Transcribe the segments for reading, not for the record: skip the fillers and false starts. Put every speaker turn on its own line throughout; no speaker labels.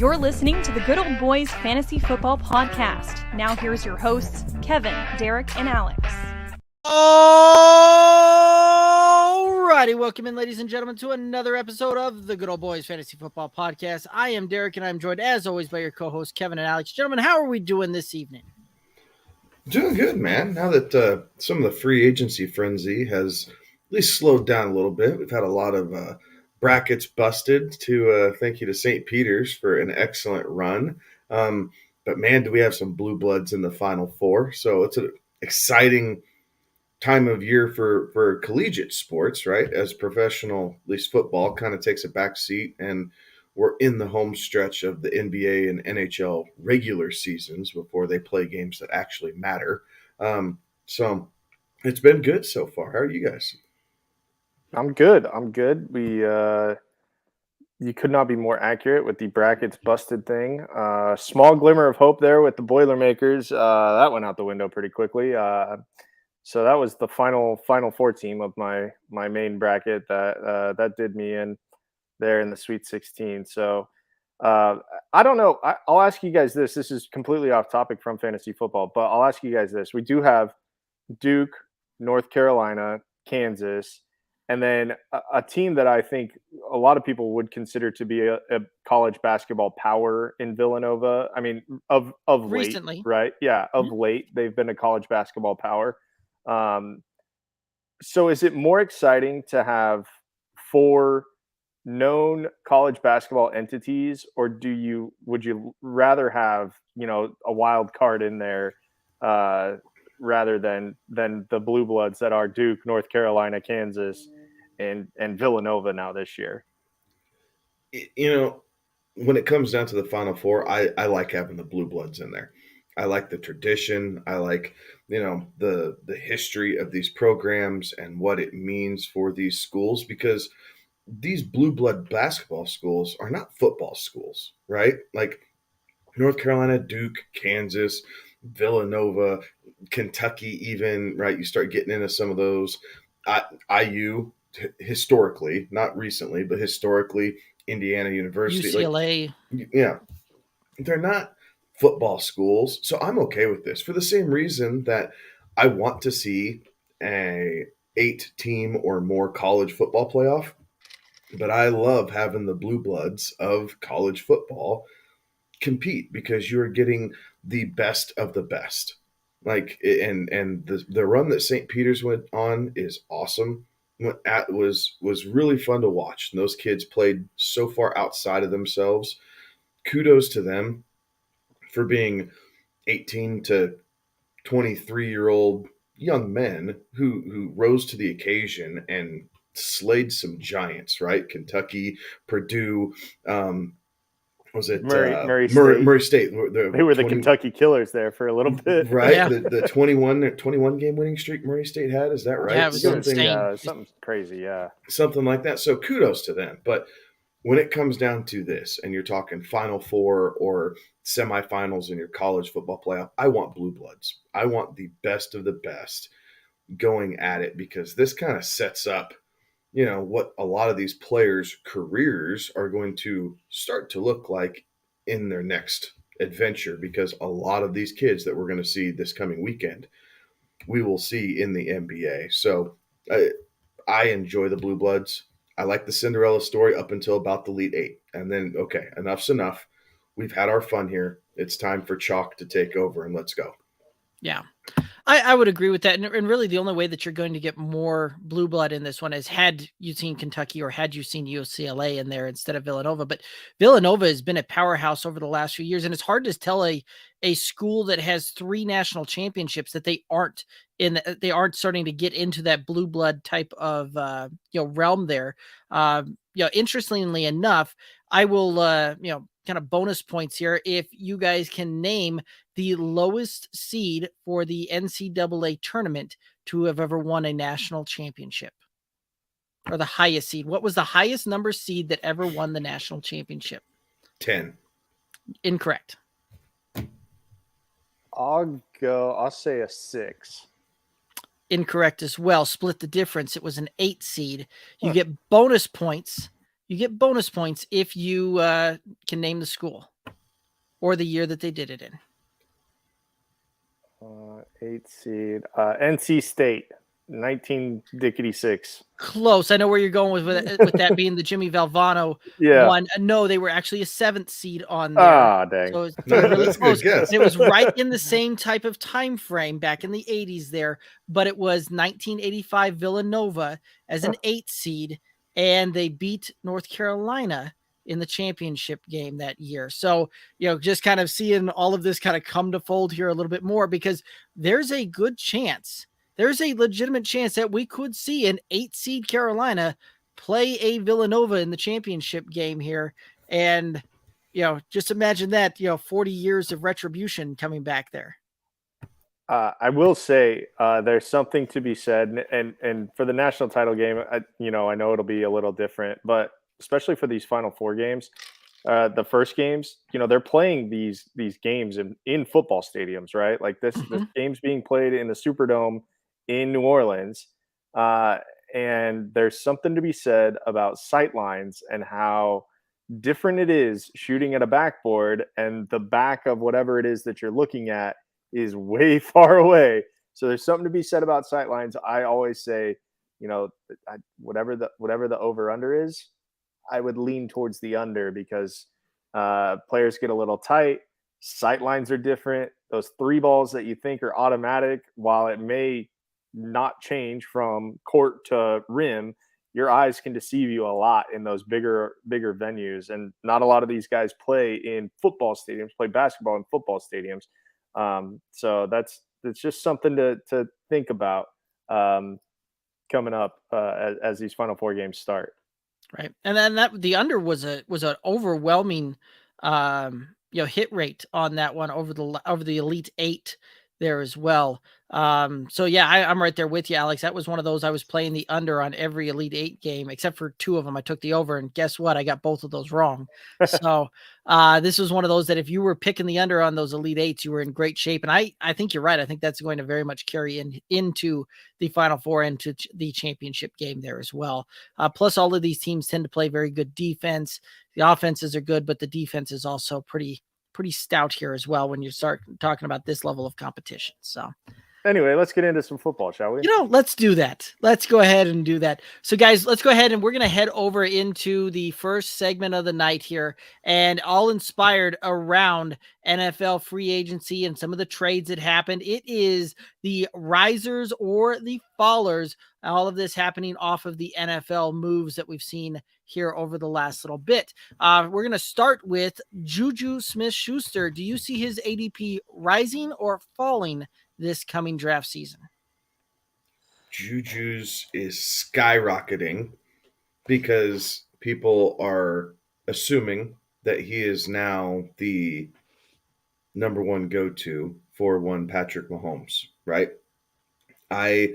You're listening to the Good Old Boys Fantasy Football Podcast. Now here's your hosts, Kevin, Derek, and Alex.
Alrighty, welcome in, ladies and gentlemen, to another episode of the Good Old Boys Fantasy Football Podcast. I am Derek, and I'm joined, as always, by your co-hosts, Kevin and Alex. Gentlemen, how are we doing this evening?
Doing good, man. Now that some of the free agency frenzy has at least slowed down a little bit, we've had a lot of brackets busted. Thank you to St. Peter's for an excellent run. But man, do we have some blue bloods in the Final Four. So it's an exciting time of year for collegiate sports, right? As professional, at least football, kind of takes a back seat, and we're in the home stretch of the NBA and NHL regular seasons before they play games that actually matter. So it's been good so far. How are you guys?
I'm good. You could not be more accurate with the brackets busted thing. Small glimmer of hope there with the Boilermakers. That went out the window pretty quickly. So that was the final four team of my main bracket that did me in there in the Sweet 16. So I don't know. I'll ask you guys this. This is completely off topic from fantasy football, but I'll ask you guys this. We do have Duke, North Carolina, Kansas, and then a team that I think a lot of people would consider to be a college basketball power in Villanova. I mean, of
Recently.
late, right? Yeah, of late, they've been a college basketball power. So is it more exciting to have four known college basketball entities, or would you rather have, a wild card in there rather than the blue bloods that are Duke, North Carolina, Kansas, and Villanova now this year?
When it comes down to the Final Four, I like having the blue bloods in there. I like the tradition. I like, the history of these programs and what it means for these schools, because these blue blood basketball schools are not football schools, right? Like North Carolina, Duke, Kansas, Villanova, Kentucky even, right? You start getting into some of those. IU, historically, not recently, but historically, Indiana University.
UCLA.
Yeah. They're not football schools, so I'm okay with this for the same reason that I want to see a 8-team or more college football playoff. But I love having the blue bloods of college football compete because you're getting the best of the best. And the run that St. Peter's went on is awesome. Was really fun to watch. And those kids played so far outside of themselves. Kudos to them for being 18 to 23-year-old young men who rose to the occasion and slayed some giants, right? Kentucky, Purdue, Murray State.
They were the Kentucky Killers there for a little bit,
right? Yeah. The 21 game winning streak Murray State had, is that right?
Yeah, it was
something crazy, yeah,
something like that. So kudos to them. But when it comes down to this, and you're talking Final Four or semifinals in your college football playoff, I want blue bloods. I want the best of the best going at it, because this kind of sets up what a lot of these players' careers are going to start to look like in their next adventure, because a lot of these kids that we're going to see this coming weekend, we will see in the NBA. So I enjoy the blue bloods. I like the Cinderella story up until about the Elite Eight. And then, okay, enough's enough. We've had our fun here. It's time for chalk to take over, and let's go.
Yeah, I would agree with that. And really the only way that you're going to get more blue blood in this one is had you seen Kentucky or had you seen UCLA in there instead of Villanova. But Villanova has been a powerhouse over the last few years. And it's hard to tell a school that has 3 national championships that they aren't starting to get into that blue blood type of, realm there. Interestingly enough, I will, kind of bonus points here. If you guys can name the lowest seed for the NCAA tournament to have ever won a national championship, or the highest seed. What was the highest number seed that ever won the national championship?
10.
Incorrect.
I'll say a 6.
Incorrect as well. Split the difference. It was an 8 seed. You get bonus points. You get bonus points if you can name the school. or the year that they did it in?
8 seed. NC State, 1966.
Close. I know where you're going with that being the Jimmy Valvano one. No, they were actually a 7th seed on there.
Ah, dang.
So it's really
That's a
close.
good guess.
And it was right in the same type of time frame back in the 80s there, but it was 1985 Villanova as an 8th seed, and they beat North Carolina in the championship game that year. So, just kind of seeing all of this kind of come to fold here a little bit more, because there's a good chance, there's a legitimate chance that we could see an 8 seed Carolina play a Villanova in the championship game here. And, just imagine that, 40 years of retribution coming back there.
I will say there's something to be said, and for the national title game, I know it'll be a little different, but especially for these Final Four games, the first games, they're playing these games in football stadiums, right? Like this game's being played in the Superdome in New Orleans, and there's something to be said about sight lines and how different it is shooting at a backboard, and the back of whatever it is that you're looking at is way far away. So there's something to be said about sight lines. I always say, whatever the over under is, I would lean towards the under, because players get a little tight. Sight lines are different. Those 3 balls that you think are automatic, while it may not change from court to rim, your eyes can deceive you a lot in those bigger venues. And not a lot of these guys play in football stadiums, play basketball in football stadiums. So that's just something to think about coming up as these Final Four games start.
Right. And then the under was an overwhelming, hit rate on that one over the Elite 8 there as well. So yeah, I'm right there with you, Alex. That was one of those I was playing the under on every Elite 8 game, except for 2 of them. I took the over, and guess what? I got both of those wrong. So this was one of those that if you were picking the under on those Elite 8s, you were in great shape. And I think you're right. I think that's going to very much carry into the Final Four, into the championship game there as well. Plus, all of these teams tend to play very good defense. The offenses are good, but the defense is also pretty stout here as well when you start talking about this level of competition. So
anyway, let's get into some football, shall we?
Let's do that. Let's go ahead and do that. So guys, let's go ahead and we're going to head over into the first segment of the night here, and all inspired around NFL free agency and some of the trades that happened. It is the risers or the fallers. All of this happening off of the NFL moves that we've seen here over the last little bit. We're going to start with Juju Smith-Schuster. Do you see his ADP rising or falling this coming draft season?
Juju's is skyrocketing because people are assuming that he is now the number one go-to for one Patrick Mahomes, right? I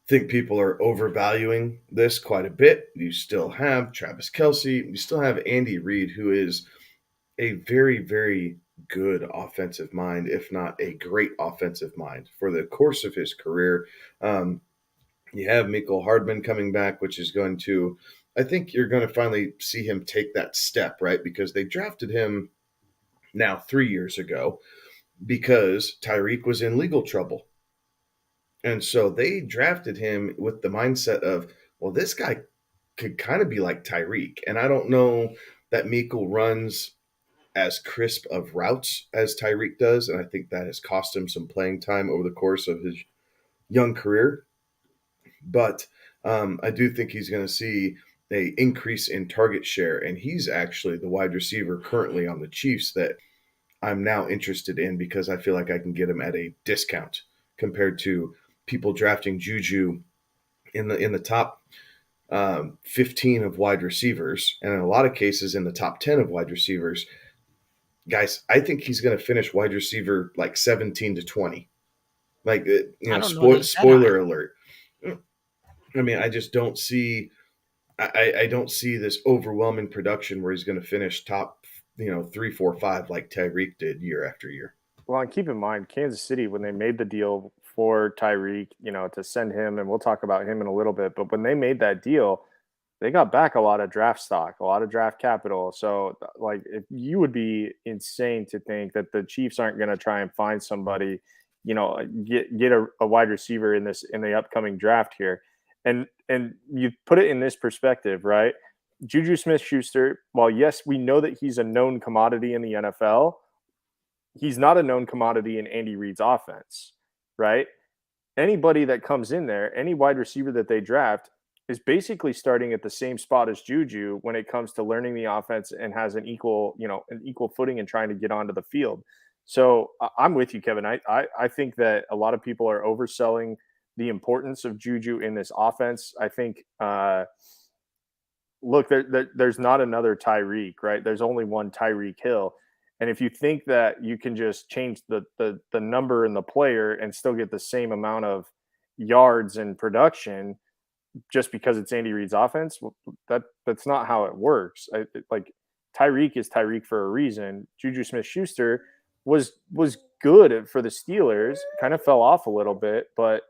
think people are overvaluing this quite a bit. You still have Travis Kelce. You still have Andy Reid, who is a very, very good offensive mind, if not a great offensive mind for the course of his career. You have Mecole Hardman coming back, which is going to, I think you're going to finally see him take that step, right? Because they drafted him now 3 years ago because Tyreek was in legal trouble. And so they drafted him with the mindset of, well, this guy could kind of be like Tyreek. And I don't know that Mecole runs as crisp of routes as Tyreek does. And I think that has cost him some playing time over the course of his young career. But I do think he's going to see an increase in target share. And he's actually the wide receiver currently on the Chiefs that I'm now interested in, because I feel like I can get him at a discount compared to people drafting Juju in the top 15 of wide receivers, and in a lot of cases in the top 10 of wide receivers. Guys, I think he's going to finish wide receiver like 17 to 20. Like, spoiler alert. I mean, I just don't see I don't see this overwhelming production where he's going to finish top 3, 4, 5 like Tyreek did year after year.
Well, and keep in mind, Kansas City, when they made the deal for Tyreek, to send him, and we'll talk about him in a little bit, but when they made that deal, they got back a lot of draft stock, a lot of draft capital. So, like, if you would be insane to think that the Chiefs aren't going to try and find somebody, get a wide receiver in the upcoming draft here, and you put it in this perspective, right? Juju Smith-Schuster, while yes, we know that he's a known commodity in the NFL, he's not a known commodity in Andy Reid's offense, right? Anybody that comes in there, any wide receiver that they draft, is basically starting at the same spot as Juju when it comes to learning the offense and has an equal footing and trying to get onto the field. So I'm with you, Kevin. I think that a lot of people are overselling the importance of Juju in this offense. I think, look, there's not another Tyreek, right? There's only one Tyreek Hill. And if you think that you can just change the number in the player and still get the same amount of yards and production just because it's Andy Reid's offense, that's not how it works. Like, Tyreek is Tyreek for a reason. Juju Smith-Schuster was good for the Steelers, kind of fell off a little bit, but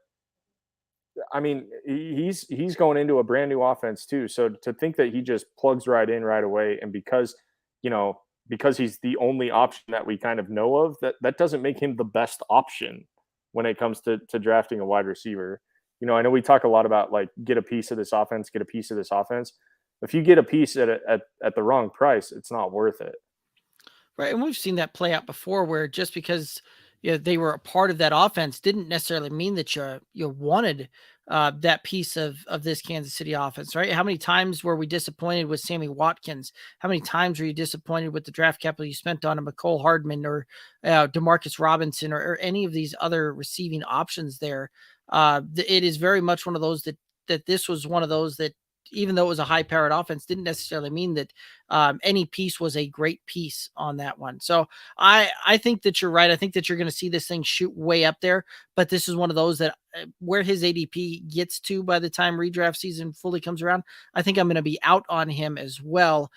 I mean, he's going into a brand new offense too. So to think that he just plugs right in right away, and because he's the only option that we kind of know of, that doesn't make him the best option when it comes to drafting a wide receiver. I know we talk a lot about, like, get a piece of this offense. If you get a piece at the wrong price, it's not worth it.
Right. And we've seen that play out before, where just because they were a part of that offense didn't necessarily mean that you wanted that piece of this Kansas City offense, right? How many times were we disappointed with Sammy Watkins? How many times were you disappointed with the draft capital you spent on a McCole Hardman or Demarcus Robinson or any of these other receiving options there? It is very much one of those that this was one of those that, even though it was a high-powered offense, didn't necessarily mean that any piece was a great piece on that one. So I think that you're right. I think that you're going to see this thing shoot way up there, but this is one of those that where his ADP gets to by the time redraft season fully comes around, I think I'm going to be out on him as well,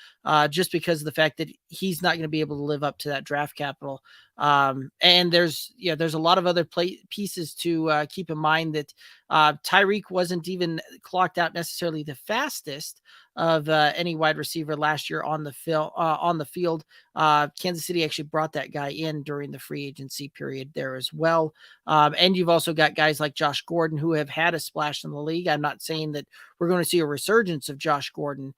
just because of the fact that he's not going to be able to live up to that draft capital. And there's a lot of other pieces to keep in mind that Tyreek wasn't even clocked out necessarily the fastest of any wide receiver last year on the field. Kansas City actually brought that guy in during the free agency period there as well. And you've also got guys like Josh Gordon who have had a splash in the league. I'm not saying that we're going to see a resurgence of Josh Gordon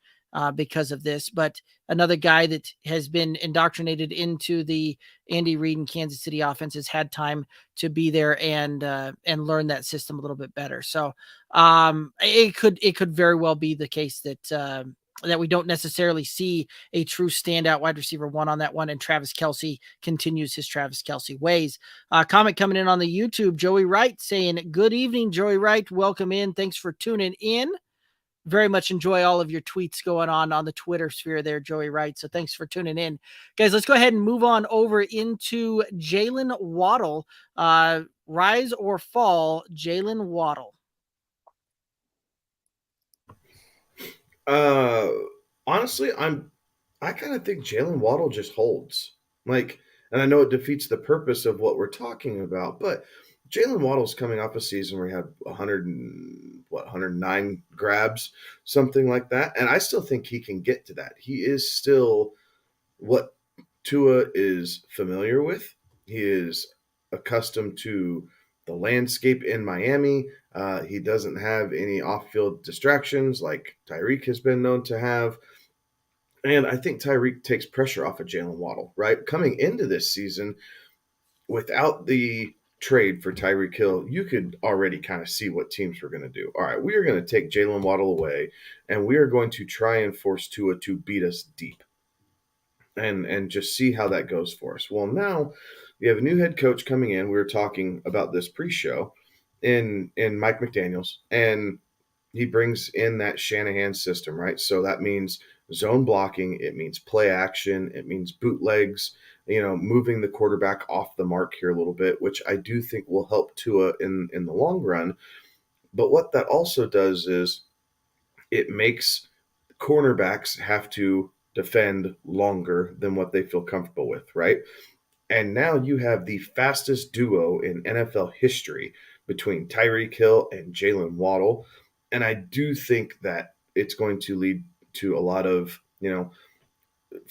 because of this, but another guy that has been indoctrinated into the Andy Reid and Kansas City offense has had time to be there and learn that system a little bit better. So it could very well be the case that we don't necessarily see a true standout wide receiver one on that one, and Travis Kelce continues his Travis Kelce ways. Comment coming in on the YouTube, Joey Wright saying, "Good evening, Joey Wright. Welcome in. Thanks for tuning in. Very much enjoy all of your tweets going on the Twitter sphere there, Joey Wright. So thanks for tuning in. Guys, let's go ahead and move on over into Jalen Waddle. Rise or fall, Jalen Waddle?
Honestly, I kind of think Jalen Waddle just holds. And I know it defeats the purpose of what we're talking about, but Jalen Waddle's coming off a season where he had 109 grabs, something like that. And I still think he can get to that. He is still what Tua is familiar with. He is accustomed to the landscape in Miami. He doesn't have any off-field distractions like Tyreek has been known to have. And I think Tyreek takes pressure off of Jalen Waddle, right? Coming into this season, without the trade for Tyreek Hill, you could already kind of see what teams were going to do. All right, we are going to take Jalen Waddle away, and we are going to try and force Tua to beat us deep and just see how that goes for us. Well, now you have a new head coach coming in. We were talking about this pre-show in Mike McDaniels, and he brings in that Shanahan system, right? So that means zone blocking. It means play action. It means bootlegs, moving the quarterback off the mark here a little bit, which I do think will help Tua in the long run. But what that also does is it makes cornerbacks have to defend longer than what they feel comfortable with, right? And now you have the fastest duo in NFL history between Tyreek Hill and Jalen Waddle. And I do think that it's going to lead to a lot of,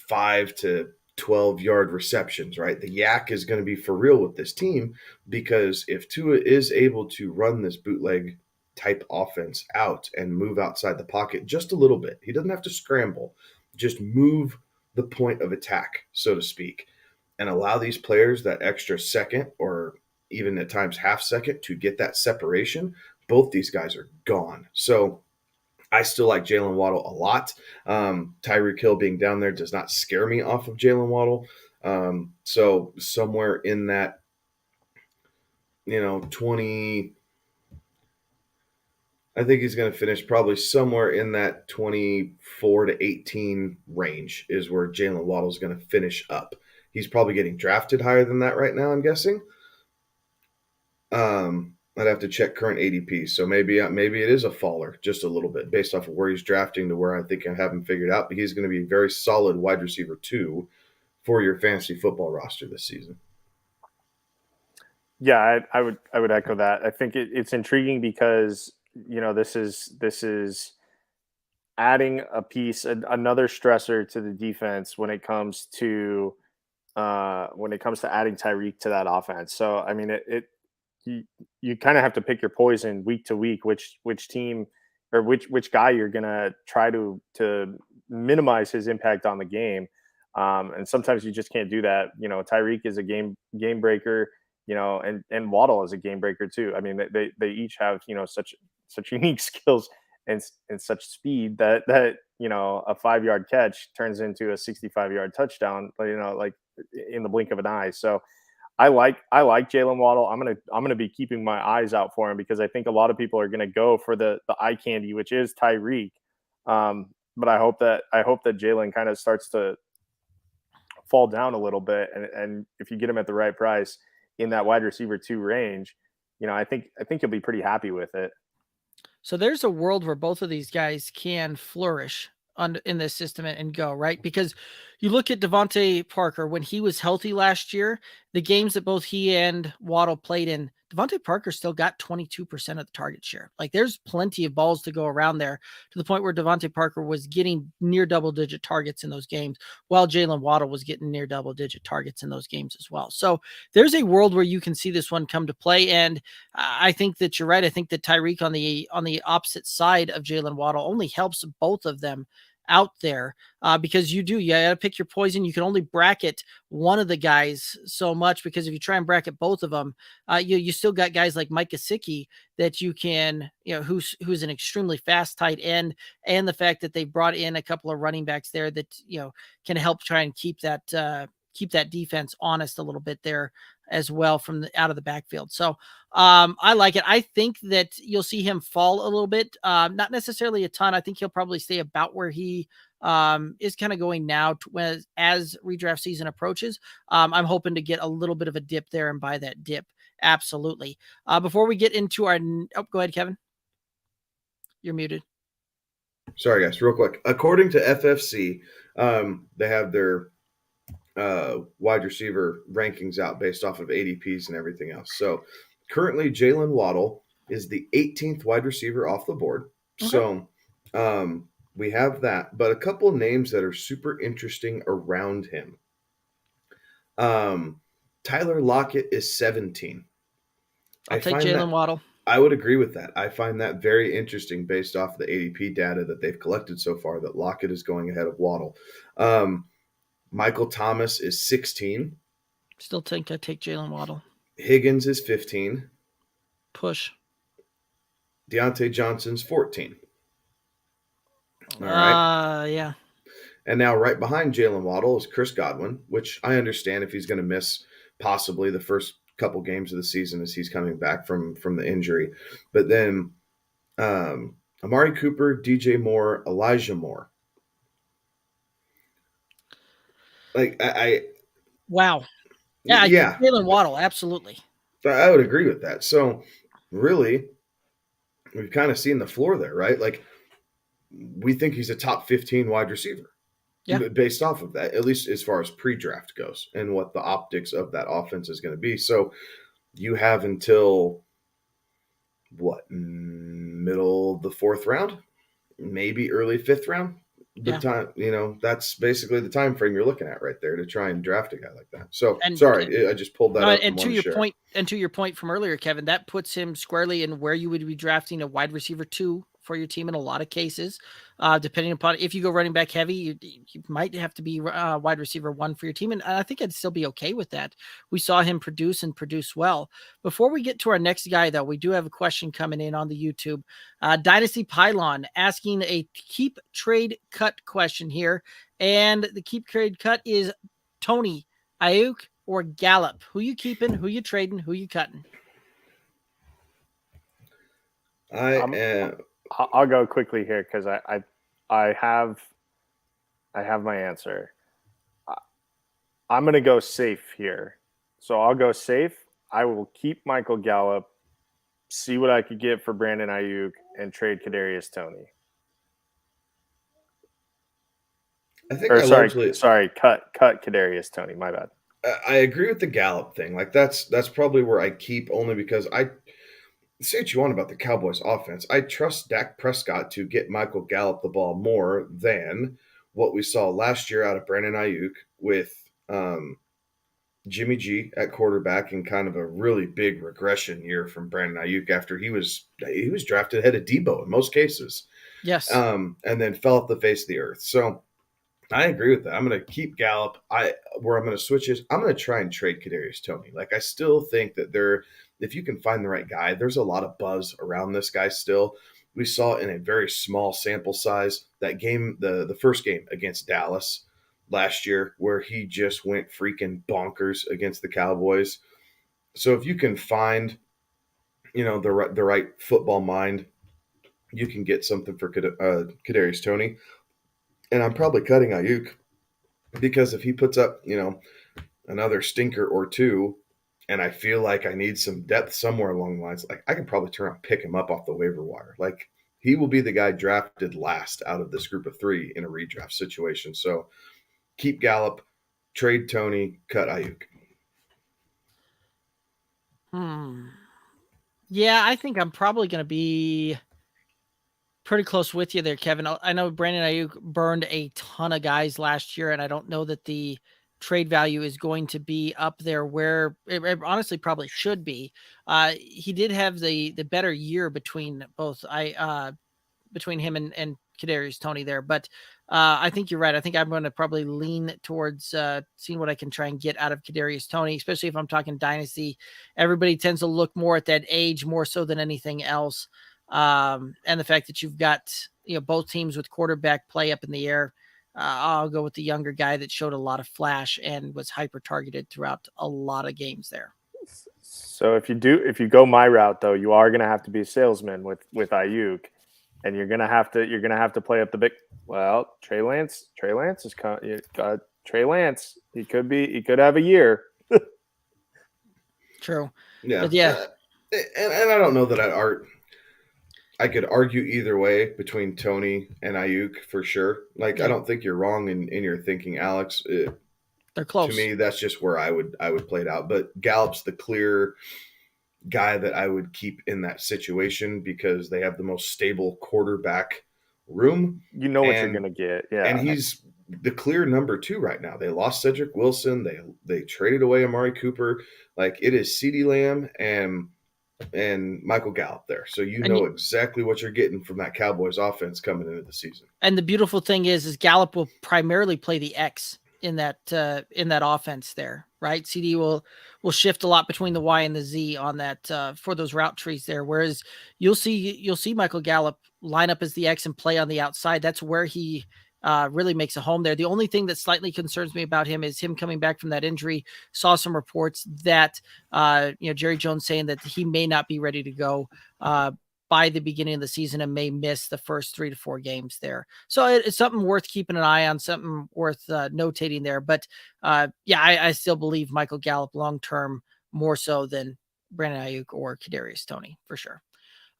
5 to 12-yard receptions, right? The yak is going to be for real with this team, because if Tua is able to run this bootleg type offense out and move outside the pocket just a little bit, he doesn't have to scramble, just move the point of attack, so to speak, and allow these players that extra second or even at times half second to get that separation. Both these guys are gone. So I still like Jalen Waddle a lot. Tyreek Hill being down there does not scare me off of Jalen Waddle. So somewhere in that, 20, I think he's going to finish probably somewhere in that 24 to 18 range is where Jalen Waddle is going to finish up. He's probably getting drafted higher than that right now, I'm guessing. I'd have to check current ADP. So maybe it is a faller just a little bit based off of where he's drafting to where I think I have him figured out. But he's going to be a very solid wide receiver 2 for your fantasy football roster this season.
Yeah, I would echo that. I think it's intriguing because this is adding a piece, another stressor to the defense when it comes to adding Tyreek to that offense. So I mean, you kind of have to pick your poison week to week, which team or which guy you're gonna try to minimize his impact on the game. And sometimes you just can't do that. Tyreek is a game breaker. And Waddle is a game breaker too. I mean, they each have such unique skills and such speed that a 5-yard catch turns into a 65-yard touchdown. Like in the blink of an eye. So I like Jalen Waddle. I'm gonna be keeping my eyes out for him because I think a lot of people are gonna go for the eye candy, which is Tyreek. But I hope that Jalen kind of starts to fall down a little bit, and if you get him at the right price in that wide receiver 2 range, I think you'll be pretty happy with it.
So there's a world where both of these guys can flourish in this system and go, right? Because you look at Devontae Parker when he was healthy last year, the games that both he and Waddle played in, Devontae Parker still got 22% of the target share. Like there's plenty of balls to go around there to the point where Devontae Parker was getting near double-digit targets in those games while Jalen Waddle was getting near double-digit targets in those games as well. So there's a world where you can see this one come to play. And I think that you're right. I think that Tyreek on the opposite side of Jalen Waddle only helps both of them out there because you got to pick your poison. You can only bracket one of the guys so much because if you try and bracket both of them, you still got guys like Mike Gesicki that you can, who's an extremely fast tight end, and the fact that they brought in a couple of running backs there that, can help try and keep that defense honest a little bit there as well from out of the backfield. So I like it. I think that you'll see him fall a little bit, not necessarily a ton. I think he'll probably stay about where he is kind of going now as redraft season approaches. I'm hoping to get a little bit of a dip there and buy that dip. Absolutely. Before we get into go ahead, Kevin. You're muted.
Sorry, guys, real quick. According to FFC, they have their wide receiver rankings out based off of ADPs and everything else. So currently Jalen Waddle is the 18th wide receiver off the board. Okay. So we have that, but a couple of names that are super interesting around him. Tyler Lockett is 17.
I'll take Jalen Waddle.
I would agree with that. I find that very interesting based off the ADP data that they've collected so far that Lockett is going ahead of Waddle. Michael Thomas is 16.
Still think I take Jalen Waddle.
Higgins is 15.
Push.
Deontay Johnson's 14. All right.
Yeah.
And now right behind Jalen Waddle is Chris Godwin, which I understand if he's going to miss possibly the first couple games of the season as he's coming back from the injury. But then Amari Cooper, DJ Moore, Elijah Moore. Like
wow. Yeah. Jalen Waddle, absolutely.
I would agree with that. So really, we've kind of seen the floor there, right? Like we think he's a top 15 wide receiver. Yeah. Based off of that, at least as far as pre-draft goes and what the optics of that offense is going to be. So you have until middle of the 4th round maybe early 5th round. The time, that's basically the time frame you're looking at right there to try and draft a guy like that. So sorry, I just pulled that up.
And to your point from earlier, Kevin, that puts him squarely in where you would be drafting a wide receiver 2 for your team in a lot of cases. Depending upon if you go running back heavy, you might have to be wide receiver 1 for your team. And I think I'd still be okay with that. We saw him produce well. Before we get to our next guy, though, we do have a question coming in on the YouTube. Dynasty Pylon asking a keep trade cut question here. And the keep trade cut is Tony, Ayuk, or Gallup. Who you keeping? Who you trading? Who you cutting?
I'll go quickly here because I have my answer. I'm going to go safe here. So I'll go safe. I will keep Michael Gallup, see what I could get for Brandon Ayuk, and trade Kadarius Toney.
I think
cut Kadarius Toney. My bad.
I agree with the Gallup thing. Like that's probably where I keep, only because say what you want about the Cowboys offense. I trust Dak Prescott to get Michael Gallup the ball more than what we saw last year out of Brandon Ayuk with Jimmy G at quarterback, and kind of a really big regression year from Brandon Ayuk after he was drafted ahead of Debo in most cases.
Yes.
And then fell off the face of the earth. So I agree with that. I'm going to keep Gallup. Where I'm going to switch is I'm going to try and trade Kadarius Toney. Like, I still think that if you can find the right guy, there's a lot of buzz around this guy still. We saw in a very small sample size that game, the first game against Dallas last year, where he just went freaking bonkers against the Cowboys. So if you can find, the right football mind, you can get something for Kadarius Toney. And I'm probably cutting Ayuk because if he puts up, another stinker or two, and I feel like I need some depth somewhere along the lines, like I can probably turn around and pick him up off the waiver wire. Like, he will be the guy drafted last out of this group of 3 in a redraft situation. So keep Gallup, trade Toney, cut Ayuk.
Yeah, I think I'm probably going to be pretty close with you there, Kevin. I know Brandon Ayuk burned a ton of guys last year, and I don't know that the trade value is going to be up there where it honestly probably should be. He did have the better year between him and Kadarius Toney there, but I think you're right. I think I'm going to probably lean towards seeing what I can try and get out of Kadarius Toney, especially if I'm talking dynasty. Everybody tends to look more at that age more so than anything else. And the fact that you've got, both teams with quarterback play up in the air, I'll go with the younger guy that showed a lot of flash and was hyper targeted throughout a lot of games there.
So if you go my route, though, you are going to have to be a salesman with Ayuk, and you're going to have to play up the big. Well, Trey Lance is Trey Lance. He could have a year.
True.
Yeah.
But yeah.
And I don't know that I could argue either way between Toney and Ayuk for sure. Like, yeah. I don't think you're wrong in your thinking, Alex.
They're close.
To me, that's just where I would play it out. But Gallup's the clear guy that I would keep in that situation because they have the most stable quarterback room.
You know what you're going to get. Yeah.
And he's the clear number 2 right now. They lost Cedric Wilson. They traded away Amari Cooper. Like, it is CeeDee Lamb and Michael Gallup there. So know exactly what you're getting from that Cowboys offense coming into the season.
And the beautiful thing is Gallup will primarily play the X in that offense there, right? CD will shift a lot between the Y and the Z on that for those route trees there. Whereas you'll see Michael Gallup line up as the X and play on the outside. That's where he really makes a home there. The only thing that slightly concerns me about him is him coming back from that injury. Saw some reports that, Jerry Jones saying that he may not be ready to go by the beginning of the season and may miss the first 3 to 4 games there. So it's something worth keeping an eye on, something worth notating there. But I still believe Michael Gallup long-term more so than Brandon Ayuk or Kadarius Toney for sure.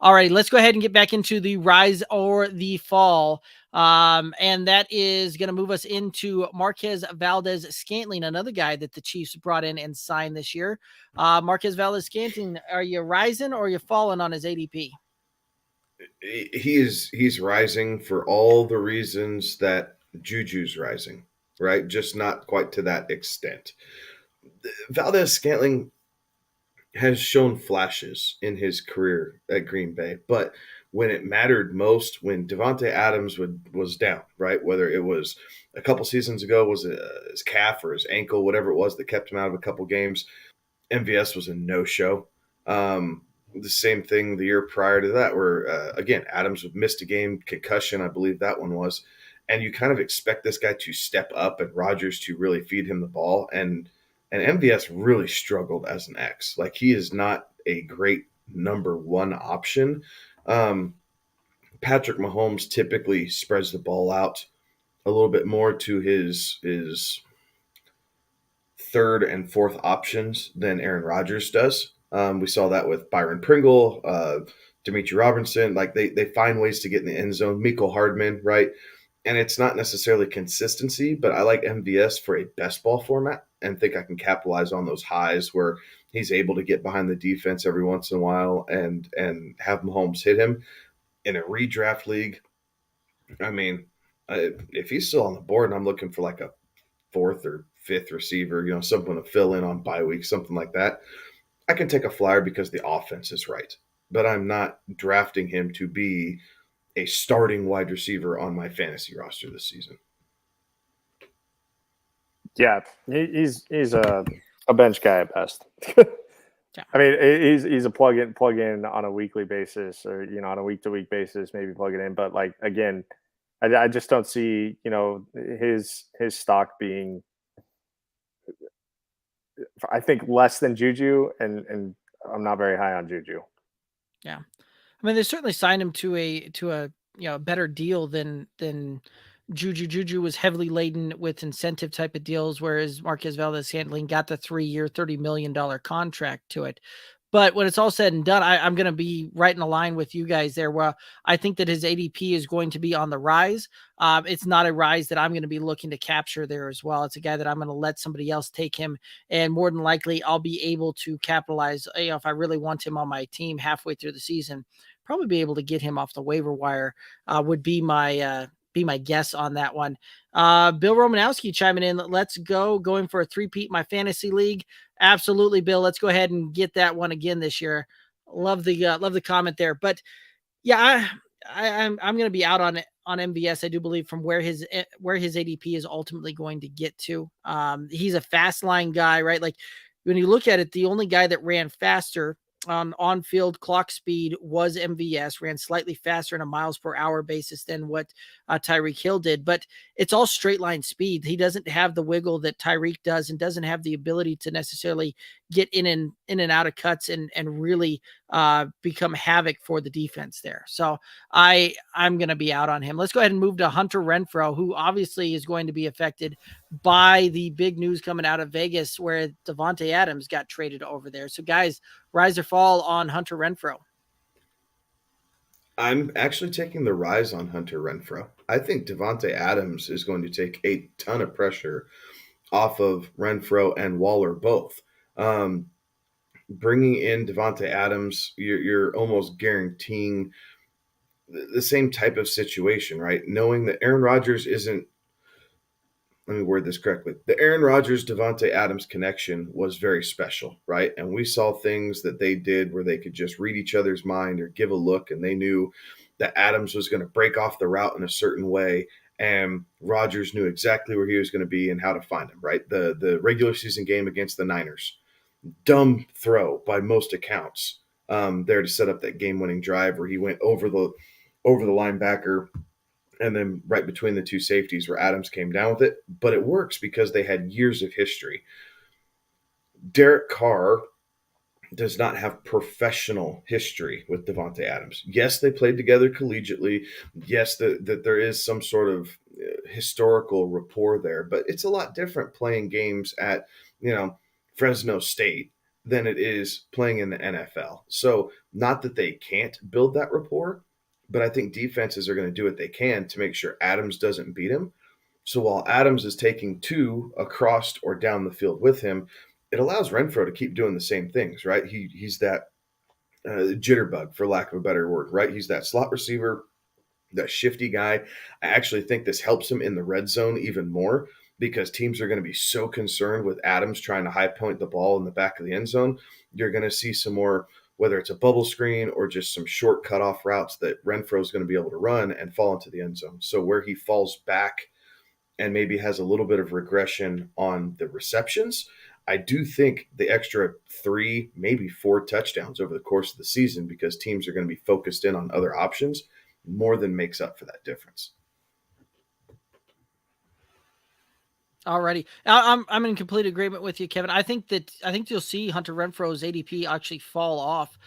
All right, let's go ahead and get back into the rise or the fall. And that is going to move us into Marquez Valdez Scantling, another guy that the Chiefs brought in and signed this year. Marquez Valdez Scantling, are you rising or are you falling on his ADP?
he's rising for all the reasons that Juju's rising, right? Just not quite to that extent. Valdez Scantling has shown flashes in his career at Green Bay, but when it mattered most, when Devontae Adams was down, right? Whether it was a couple seasons ago, was it his calf or his ankle, whatever it was that kept him out of a couple games, MVS was a no-show. The same thing the year prior to that, where, again, Adams missed a game, concussion, I believe that one was, and you kind of expect this guy to step up and Rodgers to really feed him the ball, and MVS really struggled as an X. Like, he is not a great number one option. Patrick Mahomes typically spreads the ball out a little bit more to his third and fourth options than Aaron Rodgers does. We saw that with Byron Pringle, Demetri Robertson. Like, they find ways to get in the end zone. Mecole Hardman, right? And it's not necessarily consistency, but I like MVS for a best ball format and think I can capitalize on those highs where he's able to get behind the defense every once in a while and have Mahomes hit him. In a redraft league, I mean, if he's still on the board and I'm looking for like a fourth or fifth receiver, someone to fill in on bye week, something like that, I can take a flyer because the offense is right. But I'm not drafting him to be a starting wide receiver on my fantasy roster this season.
Yeah, he's a bench guy at best.
Yeah.
I mean, he's a plug in on a weekly basis, or on a week to week basis, maybe plug it in. But like, again, I just don't see his stock being, I think, less than Juju, and I'm not very high on Juju.
Yeah, I mean, they certainly signed him to a better deal than Juju. Juju was heavily laden with incentive type of deals, whereas Marquez Valdez Scantling got the 3-year, $30 million contract to it. But when it's all said and done, I'm going to be right in the line with you guys there. Well, I think that his ADP is going to be on the rise. It's not a rise that I'm going to be looking to capture there as well. It's a guy that I'm going to let somebody else take him. And more than likely, I'll be able to capitalize. If I really want him on my team halfway through the season, probably be able to get him off the waiver wire would be my guess on that one. Bill Romanowski chiming in. Let's go. Going for a three-peat in my fantasy league. Absolutely, Bill. Let's go ahead and get that one again this year. Love the comment there. But yeah, I'm going to be out on MVS. I do believe from where his ADP is ultimately going to get to. He's a fast line guy, right? Like, when you look at it, the only guy that ran faster on-field clock speed was MVS, ran slightly faster in a miles per hour basis than what Tyreek Hill did, but it's all straight line speed. He doesn't have the wiggle that Tyreek does and doesn't have the ability to necessarily get in and out of cuts and really become havoc for the defense there. So I'm going to be out on him. Let's go ahead and move to Hunter Renfrow, who obviously is going to be affected by the big news coming out of Vegas where Devontae Adams got traded over there. So guys, rise or fall on Hunter Renfrow?
I'm actually taking the rise on Hunter Renfrow. I think Devontae Adams is going to take a ton of pressure off of Renfrow and Waller both. Bringing in Devontae Adams, you're almost guaranteeing the same type of situation, right? Knowing that Aaron Rodgers isn't, let me word this correctly. The Aaron Rodgers Devontae Adams connection was very special, right? And we saw things that they did where they could just read each other's mind or give a look, and they knew that Adams was going to break off the route in a certain way, and Rodgers knew exactly where he was going to be and how to find him, right? The regular season game against the Niners, dumb throw by most accounts, there to set up that game-winning drive where he went over the linebacker and then right between the two safeties where Adams came down with it. But it works because they had years of history. Derek Carr does not have professional history with Devontae Adams. Yes, they played together collegiately. Yes, that there is some sort of historical rapport there. But it's a lot different playing games at, Fresno State than it is playing in the NFL. So not that they can't build that rapport, but I think defenses are going to do what they can to make sure Adams doesn't beat him. So while Adams is taking two across or down the field with him, it allows Renfrow to keep doing the same things, right? He's that jitterbug, for lack of a better word, right? He's that slot receiver, that shifty guy. I actually think this helps him in the red zone even more because teams are going to be so concerned with Adams trying to high point the ball in the back of the end zone. You're going to see some more, whether it's a bubble screen or just some short cutoff routes that Renfro is going to be able to run and fall into the end zone. So where he falls back and maybe has a little bit of regression on the receptions, I do think the extra 3, maybe 4 touchdowns over the course of the season, because teams are going to be focused in on other options, more than makes up for that difference.
Alrighty. I'm in complete agreement with you, Kevin. I think you'll see Hunter Renfro's ADP actually fall off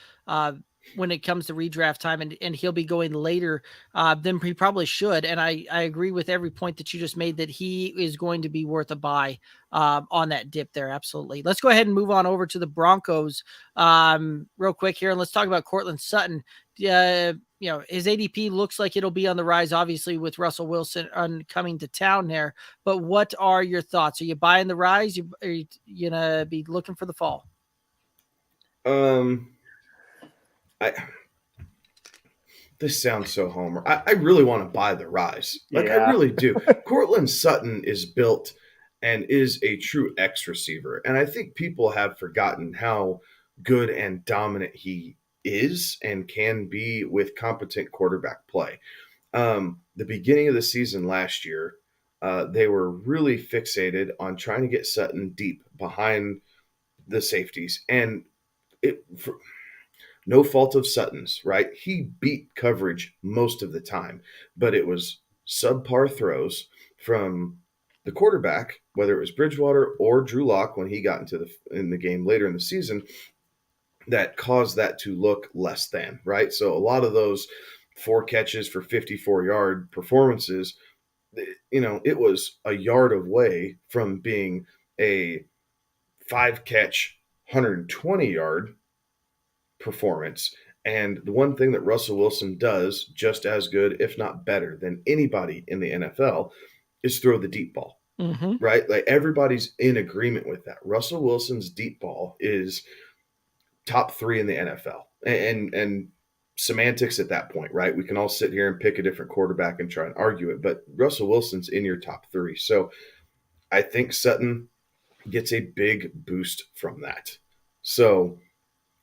when it comes to redraft time, and he'll be going later than he probably should. And I agree with every point that you just made, that he is going to be worth a buy on that dip there. Absolutely. Let's go ahead and move on over to the Broncos real quick here, and let's talk about Cortland Sutton. His ADP looks like it'll be on the rise, obviously, with Russell Wilson coming to town there. But what are your thoughts? Are you buying the rise? Are you gonna be looking for the fall?
This sounds so homer. I really want to buy the rise. I really do. Cortland Sutton is built and is a true X receiver. And I think people have forgotten how good and dominant he is and can be with competent quarterback play. The beginning of the season last year, they were really fixated on trying to get Sutton deep behind the safeties. And no fault of Sutton's, right? He beat coverage most of the time, but it was subpar throws from the quarterback, whether it was Bridgewater or Drew Lock when he got in the game later in the season, that caused that to look less than, right? So a lot of those 4 catches for 54-yard performances, it was a yard away from being a 5-catch, 120-yard performance. And the one thing that Russell Wilson does just as good, if not better, than anybody in the NFL is throw the deep ball, right? Like, everybody's in agreement with that. Russell Wilson's deep ball is top 3 in the NFL, and semantics at that point, right? We can all sit here and pick a different quarterback and try and argue it, but Russell Wilson's in your top 3. So I think Sutton gets a big boost from that. So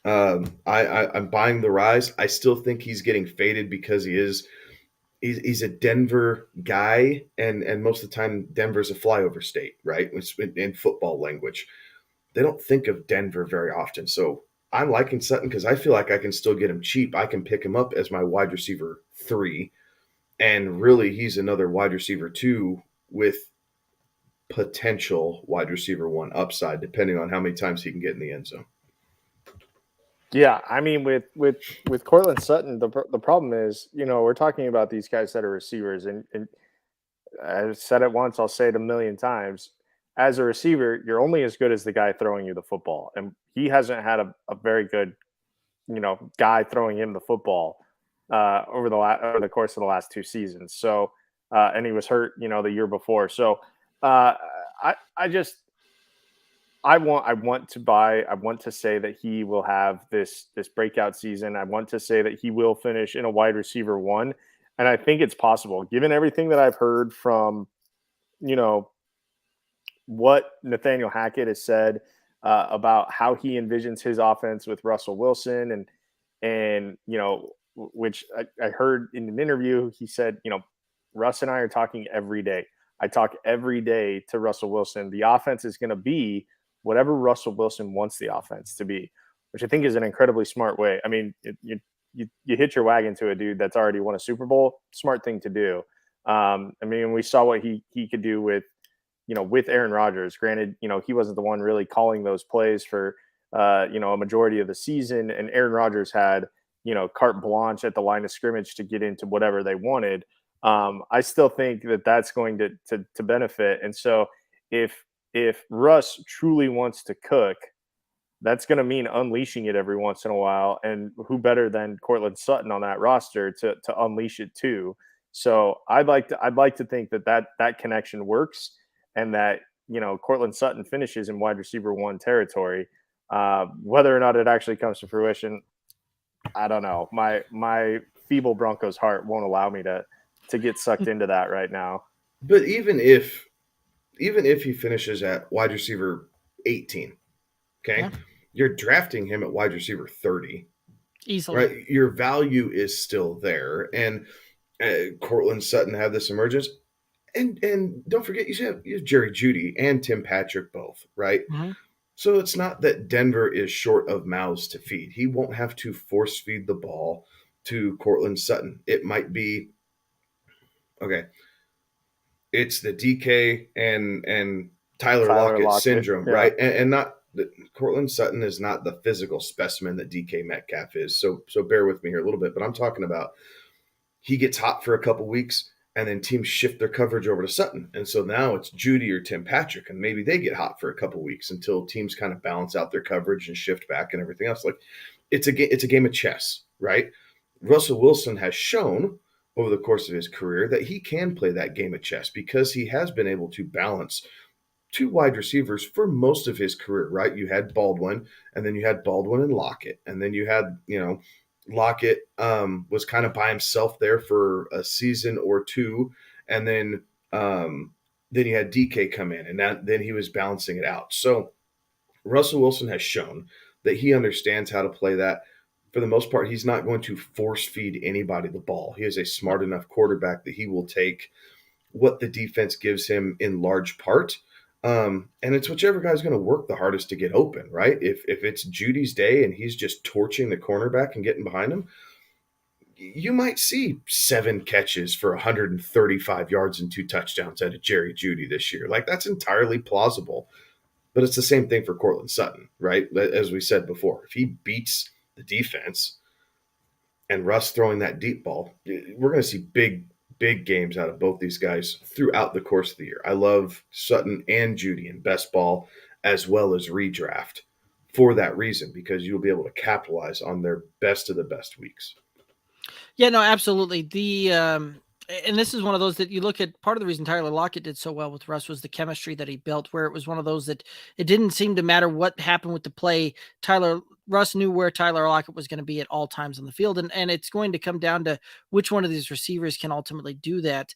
I'm buying the rise. I still think he's getting faded because he's a Denver guy, and most of the time Denver's a flyover state, right? In football language, they don't think of Denver very often. So I'm liking Sutton because I feel like I can still get him cheap. I can pick him up as my wide receiver 3, and really he's another wide receiver 2 with potential wide receiver 1 upside, depending on how many times he can get in the end zone.
Yeah, I mean, with Cortland Sutton, the problem is, we're talking about these guys that are receivers, and I've said it once, I'll say it a million times. As a receiver, you're only as good as the guy throwing you the football, and he hasn't had a very good, guy throwing him the football over the course of the last 2 seasons. So, and he was hurt, the year before. So, I want to say that he will have this breakout season. I want to say that he will finish in a wide receiver 1. And I think it's possible, given everything that I've heard from, what Nathaniel Hackett has said about how he envisions his offense with Russell Wilson, and which I heard in an interview, he said, Russ and I are talking every day. I talk every day to Russell Wilson. The offense is going to be whatever Russell Wilson wants the offense to be, which I think is an incredibly smart way. I mean, you hit your wagon to a dude that's already won a Super Bowl. Smart thing to do. I mean, we saw what he could do with Aaron Rodgers. Granted, he wasn't the one really calling those plays for, a majority of the season. And Aaron Rodgers had, carte blanche at the line of scrimmage to get into whatever they wanted. I still think that that's going to benefit. And so if Russ truly wants to cook, that's going to mean unleashing it every once in a while. And who better than Cortland Sutton on that roster to unleash it too? So I'd like to think that connection works, and that, Cortland Sutton finishes in wide receiver 1 territory. Whether or not it actually comes to fruition, I don't know. My feeble Broncos heart won't allow me to get sucked into that right now.
But even if he finishes at wide receiver 18, okay, you're drafting him at wide receiver 30.
Easily.
Right? Your value is still there. And Cortland Sutton have this emergence. And don't forget, you have Jerry Jeudy and Tim Patrick both, right?
Mm-hmm.
So it's not that Denver is short of mouths to feed. He won't have to force feed the ball to Cortland Sutton. It might be, okay, it's the DK and Tyler Lockett syndrome, yeah. Right? And not Cortland Sutton is not the physical specimen that DK Metcalf is. So bear with me here a little bit, but I'm talking about he gets hot for a couple weeks and then teams shift their coverage over to Sutton. And so now it's Jeudy or Tim Patrick, and maybe they get hot for a couple weeks until teams kind of balance out their coverage and shift back and everything else. Like it's a game of chess, right? Russell Wilson has shown over the course of his career that he can play that game of chess because he has been able to balance two wide receivers for most of his career, right? You had Baldwin, and then you had Baldwin and Lockett, and then you had, Lockett was kind of by himself there for a season or two, and then you had DK come in, and then he was balancing it out. So Russell Wilson has shown that he understands how to play that. For the most part, he's not going to force feed anybody the ball. He is a smart enough quarterback that he will take what the defense gives him in large part. And it's whichever guy's going to work the hardest to get open, right? If it's Judy's day and he's just torching the cornerback and getting behind him, you might see 7 catches for 135 yards and 2 touchdowns out of Jerry Jeudy this year. Like, that's entirely plausible. But it's the same thing for Cortland Sutton, right? As we said before, if he beats the defense and Russ throwing that deep ball, we're going to see big games out of both these guys throughout the course of the year. I love Sutton and Jeudy in best ball as well as redraft for that reason, because you'll be able to capitalize on their best of the best weeks.
Yeah, no, absolutely. And this is one of those that you look at. Part of the reason Tyler Lockett did so well with Russ was the chemistry that he built, where it was one of those that it didn't seem to matter what happened with the play. Russ knew where Tyler Lockett was going to be at all times on the field. And it's going to come down to which one of these receivers can ultimately do that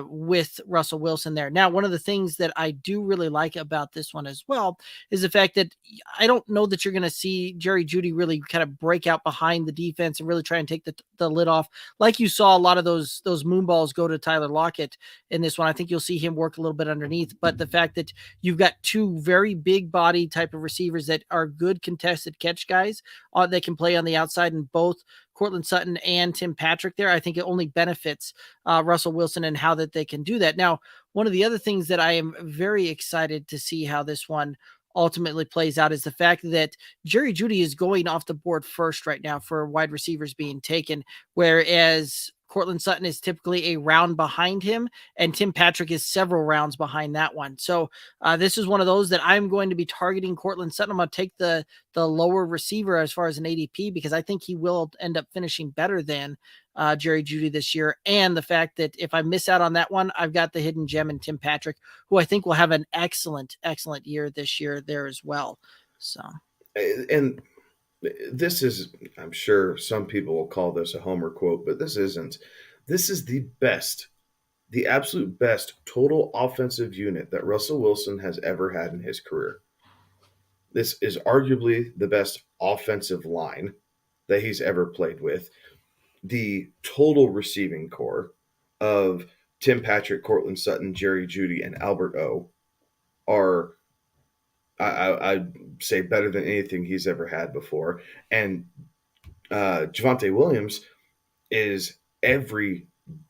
with Russell Wilson there. Now, one of the things that I do really like about this one as well is the fact that I don't know that you're going to see Jerry Jeudy really kind of break out behind the defense and really try and take the lid off. Like you saw a lot of those moon balls go to Tyler Lockett in this one. I think you'll see him work a little bit underneath, but the fact that you've got 2 very big body type of receivers that are good contested catch guys that can play on the outside, and both Cortland Sutton and Tim Patrick there, I think it only benefits Russell Wilson and how that they can do that. Now, one of the other things that I am very excited to see how this one ultimately plays out is the fact that Jerry Jeudy is going off the board first right now for wide receivers being taken, whereas Cortland Sutton is typically a round behind him, and Tim Patrick is several rounds behind that one. So this is one of those that I'm going to be targeting Cortland Sutton. I'm going to take the lower receiver as far as an ADP, because I think he will end up finishing better than Jerry Jeudy this year. And the fact that if I miss out on that one, I've got the hidden gem in Tim Patrick, who I think will have an excellent year this year there as well. So,
and this is, I'm sure some people will call this a Homer quote, but this isn't. This is the absolute best total offensive unit that Russell Wilson has ever had in his career. This is arguably the best offensive line that he's ever played with. The total receiving core of Tim Patrick, Cortland Sutton, Jerry Jeudy, and Albert O are, I'd say, better than anything he's ever had before. And Jameson Williams is every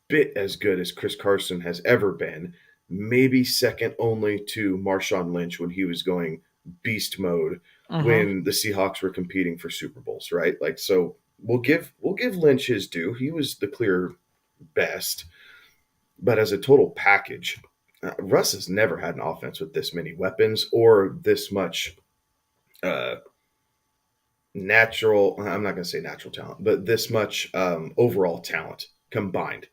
bit as good as Chris Carson has ever been, maybe second only to Marshawn Lynch when he was going beast mode when the Seahawks were competing for Super Bowls, right? Like, so we'll give Lynch his due. He was the clear best. But as a total package, Russ has never had an offense with this many weapons or this much natural, I'm not going to say natural talent, but this much overall talent combined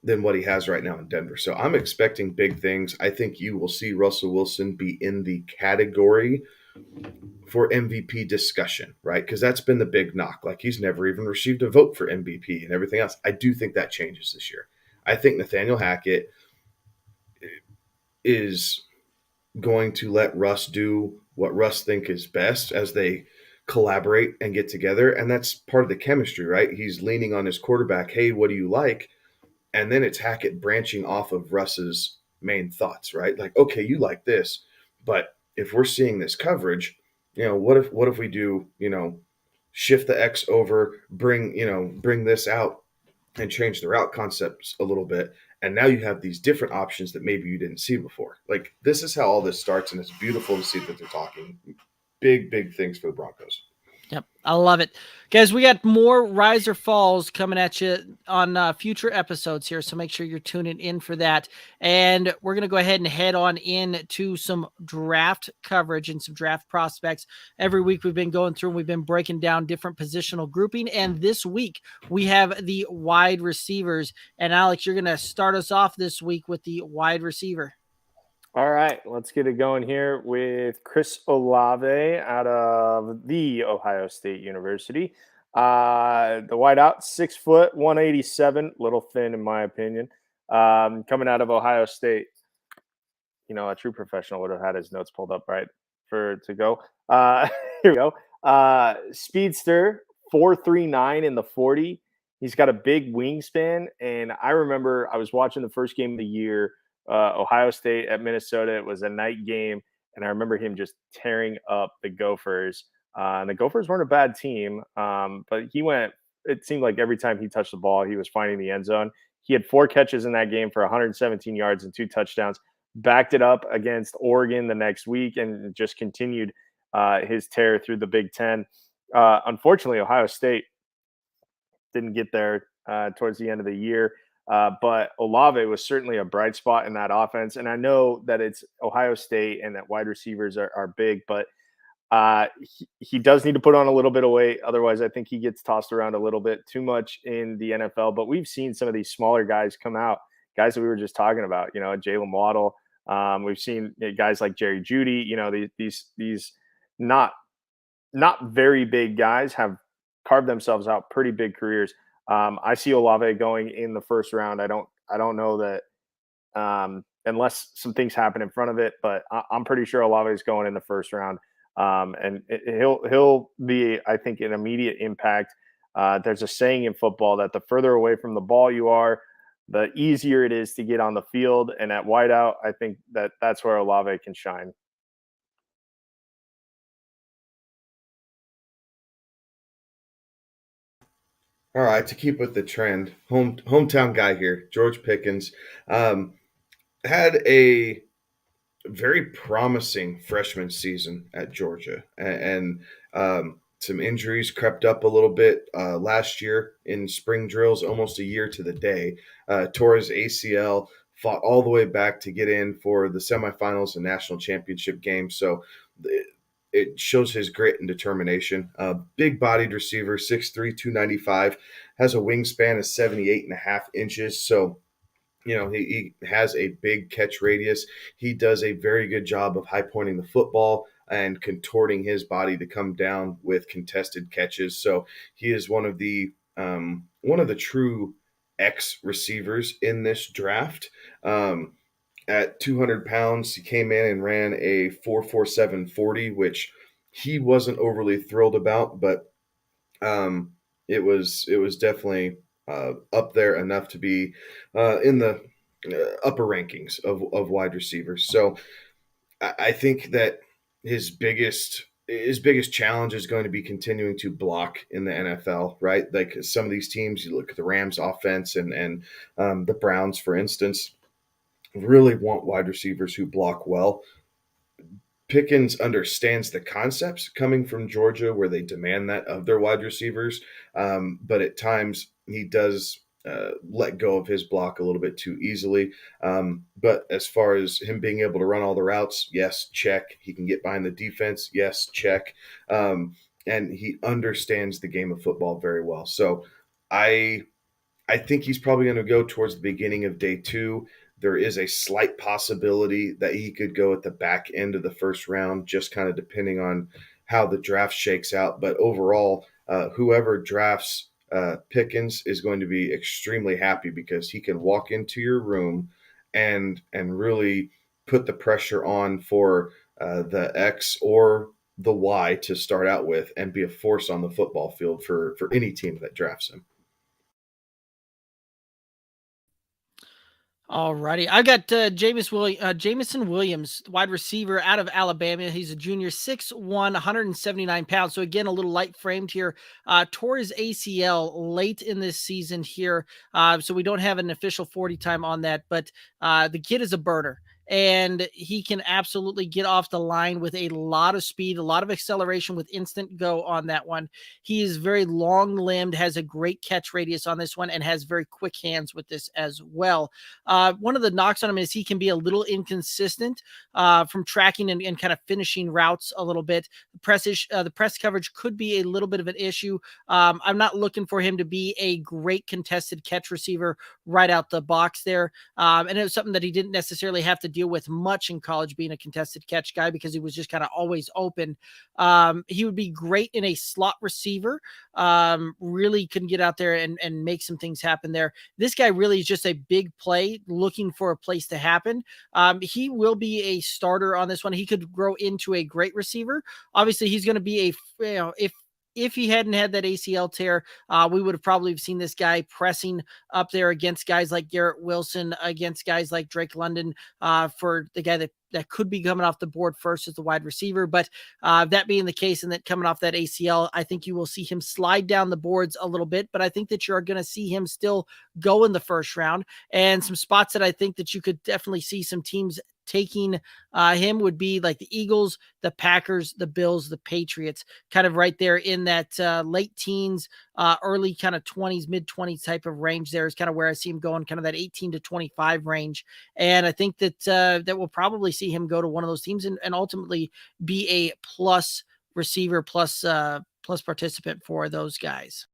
than what he has right now in Denver. So I'm expecting big things. I think you will see Russell Wilson be in the category MVP discussion, right? Because that's been the big knock. Like, he's never even received a vote for MVP and everything else. I do think that changes this year. I think Nathaniel Hackett is going to let Russ do what Russ think is best as they collaborate and get together. And that's part of the chemistry, right? He's leaning on his quarterback. Hey, what do you like? And then it's Hackett branching off of Russ's main thoughts, right? Like, okay, you like this, but if we're seeing this coverage, what if we do, shift the X over, bring this out and change the route concepts a little bit. And now you have these different options that maybe you didn't see before. Like, this is how all this starts, and it's beautiful to see that they're talking big things for the Broncos.
Yep, I love it. Guys, we got more Rise or Falls coming at you on future episodes here, so make sure you're tuning in for that. And we're going to go ahead and head on into some draft coverage and some draft prospects. Every week we've been going through and we've been breaking down different positional grouping, and this week we have the wide receivers. And Alex, you're going to start us off this week with the wide receiver.
All right, let's get it going here with Chris Olave out of the Ohio State University. The wideout, 6 foot, 187, little thin in my opinion. Coming out of Ohio State. A true professional would have had his notes pulled up right to go. Here we go. Speedster, 4.39 in the 40. He's got a big wingspan, and I remember I was watching the first game of the year. Ohio State at Minnesota. It was a night game, and I remember him just tearing up the Gophers. And the Gophers weren't a bad team, but it seemed like every time he touched the ball, he was finding the end zone. He had 4 catches in that game for 117 yards and 2 touchdowns, backed it up against Oregon the next week, and just continued his tear through the Big Ten. Unfortunately, Ohio State didn't get there towards the end of the year. But Olave was certainly a bright spot in that offense. And I know that it's Ohio State and that wide receivers are big, but he does need to put on a little bit of weight. Otherwise, I think he gets tossed around a little bit too much in the NFL. But we've seen some of these smaller guys come out, guys that we were just talking about, Jalen Waddle. We've seen guys like Jerry Jeudy, these not very big guys have carved themselves out pretty big careers. I see Olave going in the first round. I don't know that unless some things happen in front of it, but I'm pretty sure Olave is going in the first round. And he'll be, I think, an immediate impact. There's a saying in football that the further away from the ball you are, the easier it is to get on the field. And at wideout, I think that's where Olave can shine.
All right, to keep with the trend, hometown guy here, George Pickens, had a very promising freshman season at Georgia, and some injuries crept up a little bit last year in spring drills, almost a year to the day. Tore his ACL, fought all the way back to get in for the semifinals and national championship game. So it shows his grit and determination. Big-bodied receiver, 6'3", 295, has a wingspan of 78.5 inches. So, he has a big catch radius. He does a very good job of high-pointing the football and contorting his body to come down with contested catches. So he is one of the true X receivers in this draft. At 200 pounds, he came in and ran a 4.47 40, which he wasn't overly thrilled about, but it was definitely up there enough to be in the upper rankings of wide receivers. So I think that his biggest challenge is going to be continuing to block in the NFL, right? Like some of these teams, you look at the Rams offense and the Browns, for instance, really want wide receivers who block well. Pickens understands the concepts coming from Georgia where they demand that of their wide receivers. But at times he does let go of his block a little bit too easily. But as far as him being able to run all the routes, yes, check. He can get behind the defense, yes, check. And he understands the game of football very well. So I think he's probably going to go towards the beginning of day 2. There is a slight possibility that he could go at the back end of the first round, just kind of depending on how the draft shakes out. But overall, whoever drafts Pickens is going to be extremely happy because he can walk into your room and really put the pressure on for the X or the Y to start out with and be a force on the football field for any team that drafts him.
Alrighty, I got Jameson Williams, wide receiver out of Alabama. He's a junior, 6'1", 179 pounds. So again, a little light framed here. Tore his ACL late in this season here, so we don't have an official 40 time on that. But the kid is a burner. And he can absolutely get off the line with a lot of speed, a lot of acceleration with instant go on that one. He is very long limbed, has a great catch radius on this one, and has very quick hands with this as well. One of the knocks on him is he can be a little inconsistent from tracking and kind of finishing routes a little bit. The press coverage could be a little bit of an issue. I'm not looking for him to be a great contested catch receiver right out the box there. And it was something that he didn't necessarily have to deal with much in college, being a contested catch guy, because he was just kind of always open. He would be great in a slot receiver. Really can get out there and make some things happen there. This guy really is just a big play looking for a place to happen. He will be a starter on this one. He could grow into a great receiver. Obviously, he's going to be if he hadn't had that ACL tear, we would have probably seen this guy pressing up there against guys like Garrett Wilson, against guys like Drake London, for the guy that could be coming off the board first as the wide receiver. But that being the case, and that coming off that ACL, I think you will see him slide down the boards a little bit, but I think that you're going to see him still go in the first round. And some spots that I think that you could definitely see some teams taking him would be like the Eagles, the Packers, the Bills, the Patriots, kind of right there in that late teens, early kind of 20s, mid 20s type of range. There is kind of where I see him going, kind of that 18 to 25 range. And I think that that will probably see him go to one of those teams and ultimately be a plus receiver, plus participant for those guys.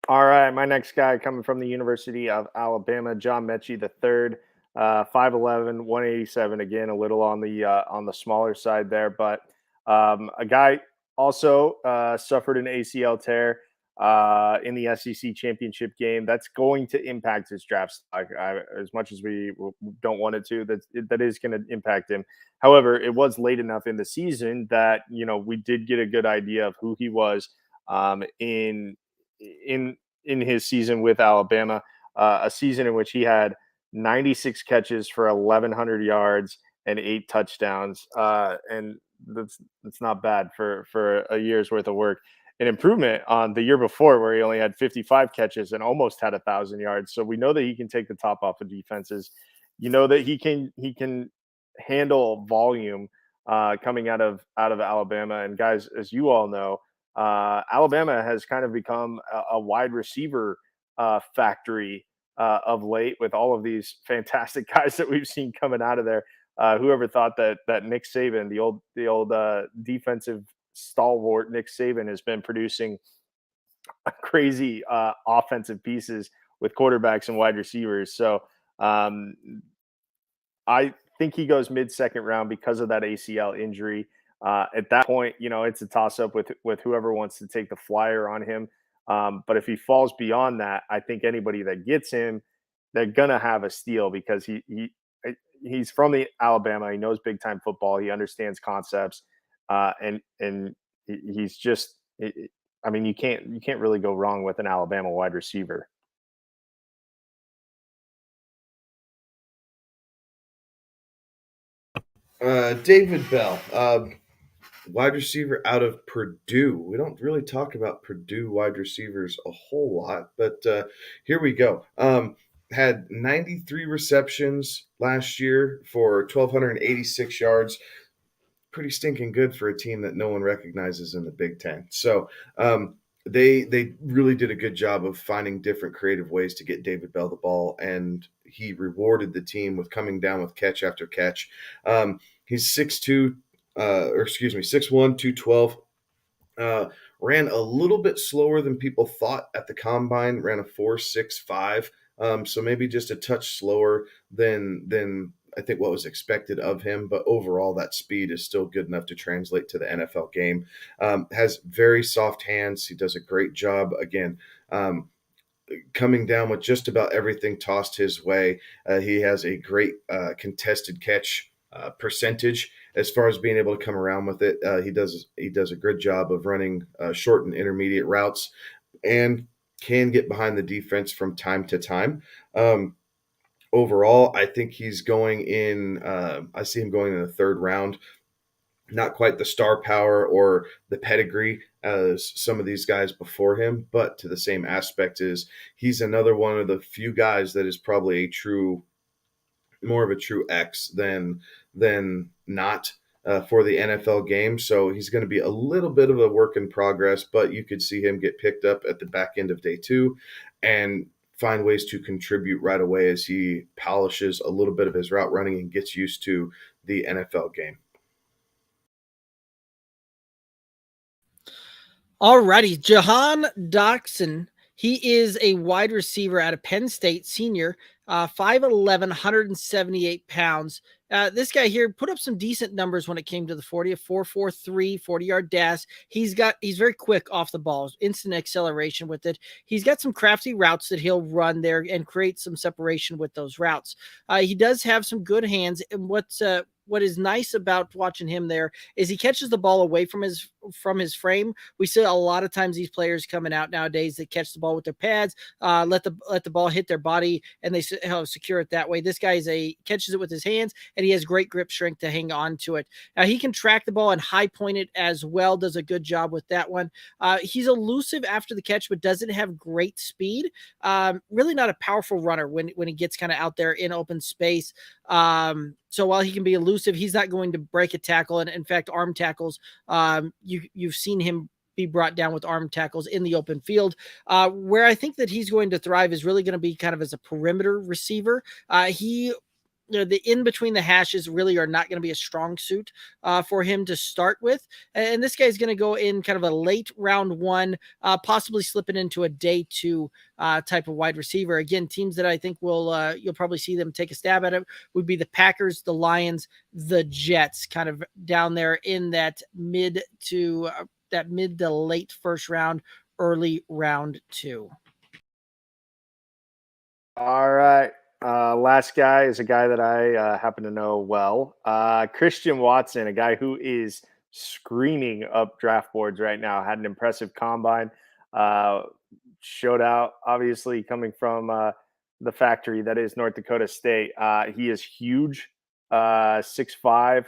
All right, my next guy coming from the University of Alabama, John Metchi III, 5'11", 187. Again, a little on the smaller side there, but a guy also suffered an ACL tear in the SEC championship game. That's going to impact his draft stock as much as we don't want it to. That is going to impact him. However, it was late enough in the season that we did get a good idea of who he was in his season with Alabama, a season in which he had 96 catches for 1,100 yards and 8 touchdowns, and that's not bad for a year's worth of work. An improvement on the year before, where he only had 55 catches and almost had 1,000 yards. So we know that he can take the top off of defenses. That he can handle volume coming out of Alabama. And guys, as you all know, Alabama has kind of become a wide receiver factory of late, with all of these fantastic guys that we've seen coming out of there. Whoever thought that Nick Saban, the old defensive stalwart Nick Saban, has been producing crazy offensive pieces with quarterbacks and wide receivers. So I think he goes mid-second round because of that ACL injury. At that point, it's a toss-up with whoever wants to take the flyer on him. But if he falls beyond that, I think anybody that gets him, they're gonna have a steal, because he's from the Alabama. He knows big-time football. He understands concepts, and he's just. I mean, you can't really go wrong with an Alabama wide receiver.
David Bell, wide receiver out of Purdue. We don't really talk about Purdue wide receivers a whole lot, but here we go. Had 93 receptions last year for 1,286 yards. Pretty stinking good for a team that no one recognizes in the Big Ten. So they really did a good job of finding different creative ways to get David Bell the ball, and he rewarded the team with coming down with catch after catch. He's 6'1", 212. ran a little bit slower than people thought at the combine, ran a 4.65. So maybe just a touch slower than I think what was expected of him, but overall that speed is still good enough to translate to the NFL game. Has very soft hands. He does a great job. Again, coming down with just about everything tossed his way. He has a great contested catch percentage as far as being able to come around with it. He does a good job of running short and intermediate routes and can get behind the defense from time to time. Overall, I think he's going in. I see him going in the third round. Not quite the star power or the pedigree as some of these guys before him, but to the same aspect is he's another one of the few guys that is probably more of a true X than not for the NFL game. So he's going to be a little bit of a work in progress, but you could see him get picked up at the back end of day 2 and find ways to contribute right away as he polishes a little bit of his route running and gets used to the NFL game.
Alrighty, Johan Dockson. He is a wide receiver out of Penn State, senior, 5'11", 178 pounds. This guy here put up some decent numbers when it came to the 40, a 4.43, 40-yard dash. He's very quick off the ball, instant acceleration with it. He's got some crafty routes that he'll run there and create some separation with those routes. He does have some good hands, and what is nice about watching him there is he catches the ball away from his frame. We see a lot of times these players coming out nowadays that catch the ball with their pads, let the ball hit their body, and they secure it that way. This guy catches it with his hands, and he has great grip strength to hang on to it. He can track the ball and high point it as well. Does a good job with that one. He's elusive after the catch, but doesn't have great speed. Really not a powerful runner when he gets kind of out there in open space. So while he can be elusive, he's not going to break a tackle. And in fact, arm tackles, you've seen him be brought down with arm tackles in the open field. Where I think that he's going to thrive is really going to be kind of as a perimeter receiver. The in between the hashes really are not going to be a strong suit for him to start with. And this guy's going to go in kind of a late round 1, possibly slipping into a day 2 type of wide receiver. Again, teams that I think you'll probably see them take a stab at it would be the Packers, the Lions, the Jets, kind of down there in that mid to late first round, early round 2.
All right. Last guy is a guy that I happen to know well. Christian Watson, a guy who is screaming up draft boards right now, had an impressive combine, showed out, obviously coming from the factory that is North Dakota State. He is huge, 6'5",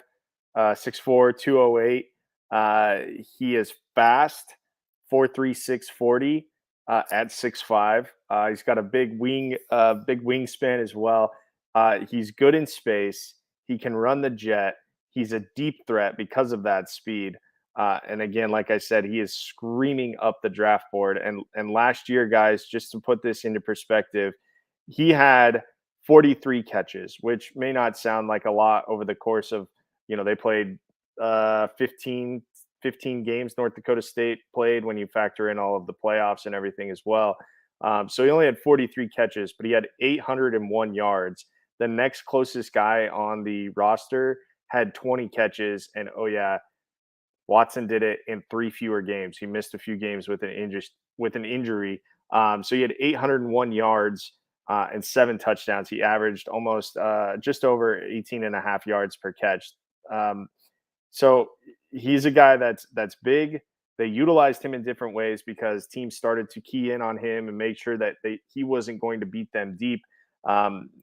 6'4", 208. He is fast, 4.36 40. At 6'5". He's got a big wingspan as well. He's good in space. He can run the jet. He's a deep threat because of that speed. And again, like I said, he is screaming up the draft board. And last year, guys, just to put this into perspective, he had 43 catches, which may not sound like a lot over the course of, they played 15 games North Dakota State played when you factor in all of the playoffs and everything as well. So he only had 43 catches, but he had 801 yards. The next closest guy on the roster had 20 catches. And Watson did it in 3 fewer games. He missed a few games with an injury. So he had 801 yards and 7 touchdowns. He averaged almost just over 18.5 yards per catch. So he's a guy that's big. They utilized him in different ways because teams started to key in on him and make sure that he wasn't going to beat them deep,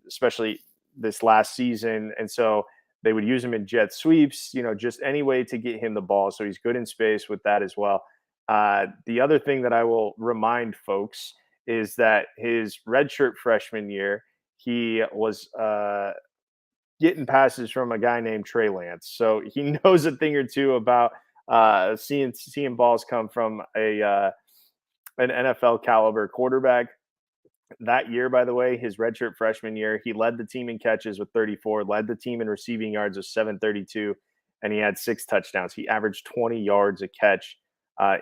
especially this last season. And so they would use him in jet sweeps, just any way to get him the ball. So he's good in space with that as well. The other thing that I will remind folks is that his redshirt freshman year, he was getting passes from a guy named Trey Lance. So he knows a thing or two about seeing balls come from an NFL caliber quarterback. That year, by the way, his redshirt freshman year, he led the team in catches with 34, led the team in receiving yards with 732, and he had 6 touchdowns. He averaged 20 yards a catch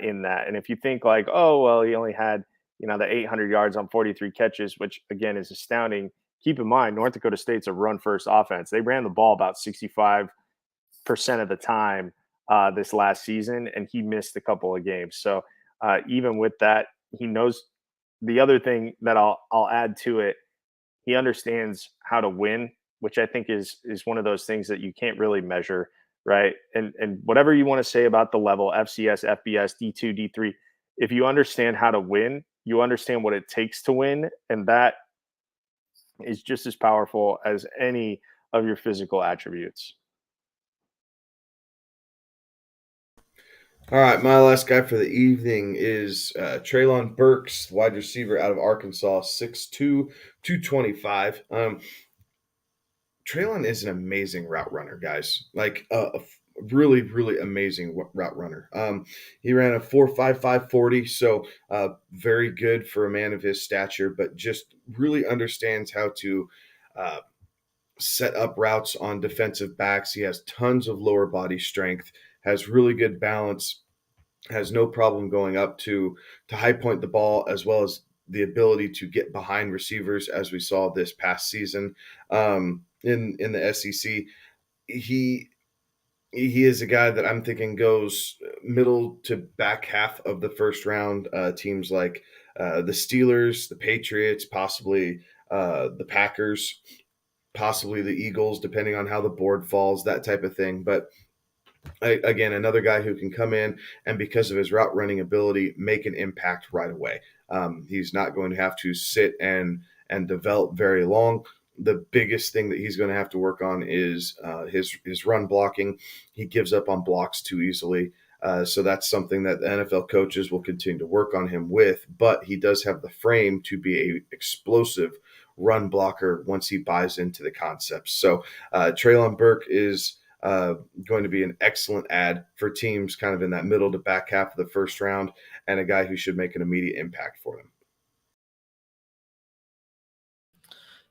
in that. And if you think like, oh, well, he only had, the 800 yards on 43 catches, which again is astounding. Keep in mind, North Dakota State's a run first offense. They ran the ball about 65% of the time this last season, and he missed a couple of games. So even with that, he knows. The other thing that I'll add to it, he understands how to win, which I think is one of those things that you can't really measure, right? And whatever you want to say about the level, FCS, FBS, D2, D3, if you understand how to win, you understand what it takes to win, and that is just as powerful as any of your physical attributes.
All right, my last guy for the evening is Treylon Burks, wide receiver out of Arkansas, 6'2", 225. Treylon is an amazing route runner, guys. Like a really, really amazing route runner. He ran a 4.55 40, so very good for a man of his stature, but just really understands how to set up routes on defensive backs. He has tons of lower body strength, has really good balance, has no problem going up to high point the ball, as well as the ability to get behind receivers, as we saw this past season in the SEC. He is a guy that I'm thinking goes middle to back half of the first round. Teams like the Steelers, the Patriots, possibly the Packers, possibly the Eagles, depending on how the board falls, that type of thing. But again, another guy who can come in and, because of his route running ability, make an impact right away. He's not going to have to sit and develop very long. The biggest thing that he's going to have to work on is his run blocking. He gives up on blocks too easily. So that's something that the NFL coaches will continue to work on him with. But he does have the frame to be a explosive run blocker once he buys into the concepts. So Treylon Burke is going to be an excellent add for teams kind of in that middle to back half of the first round, and a guy who should make an immediate impact for them.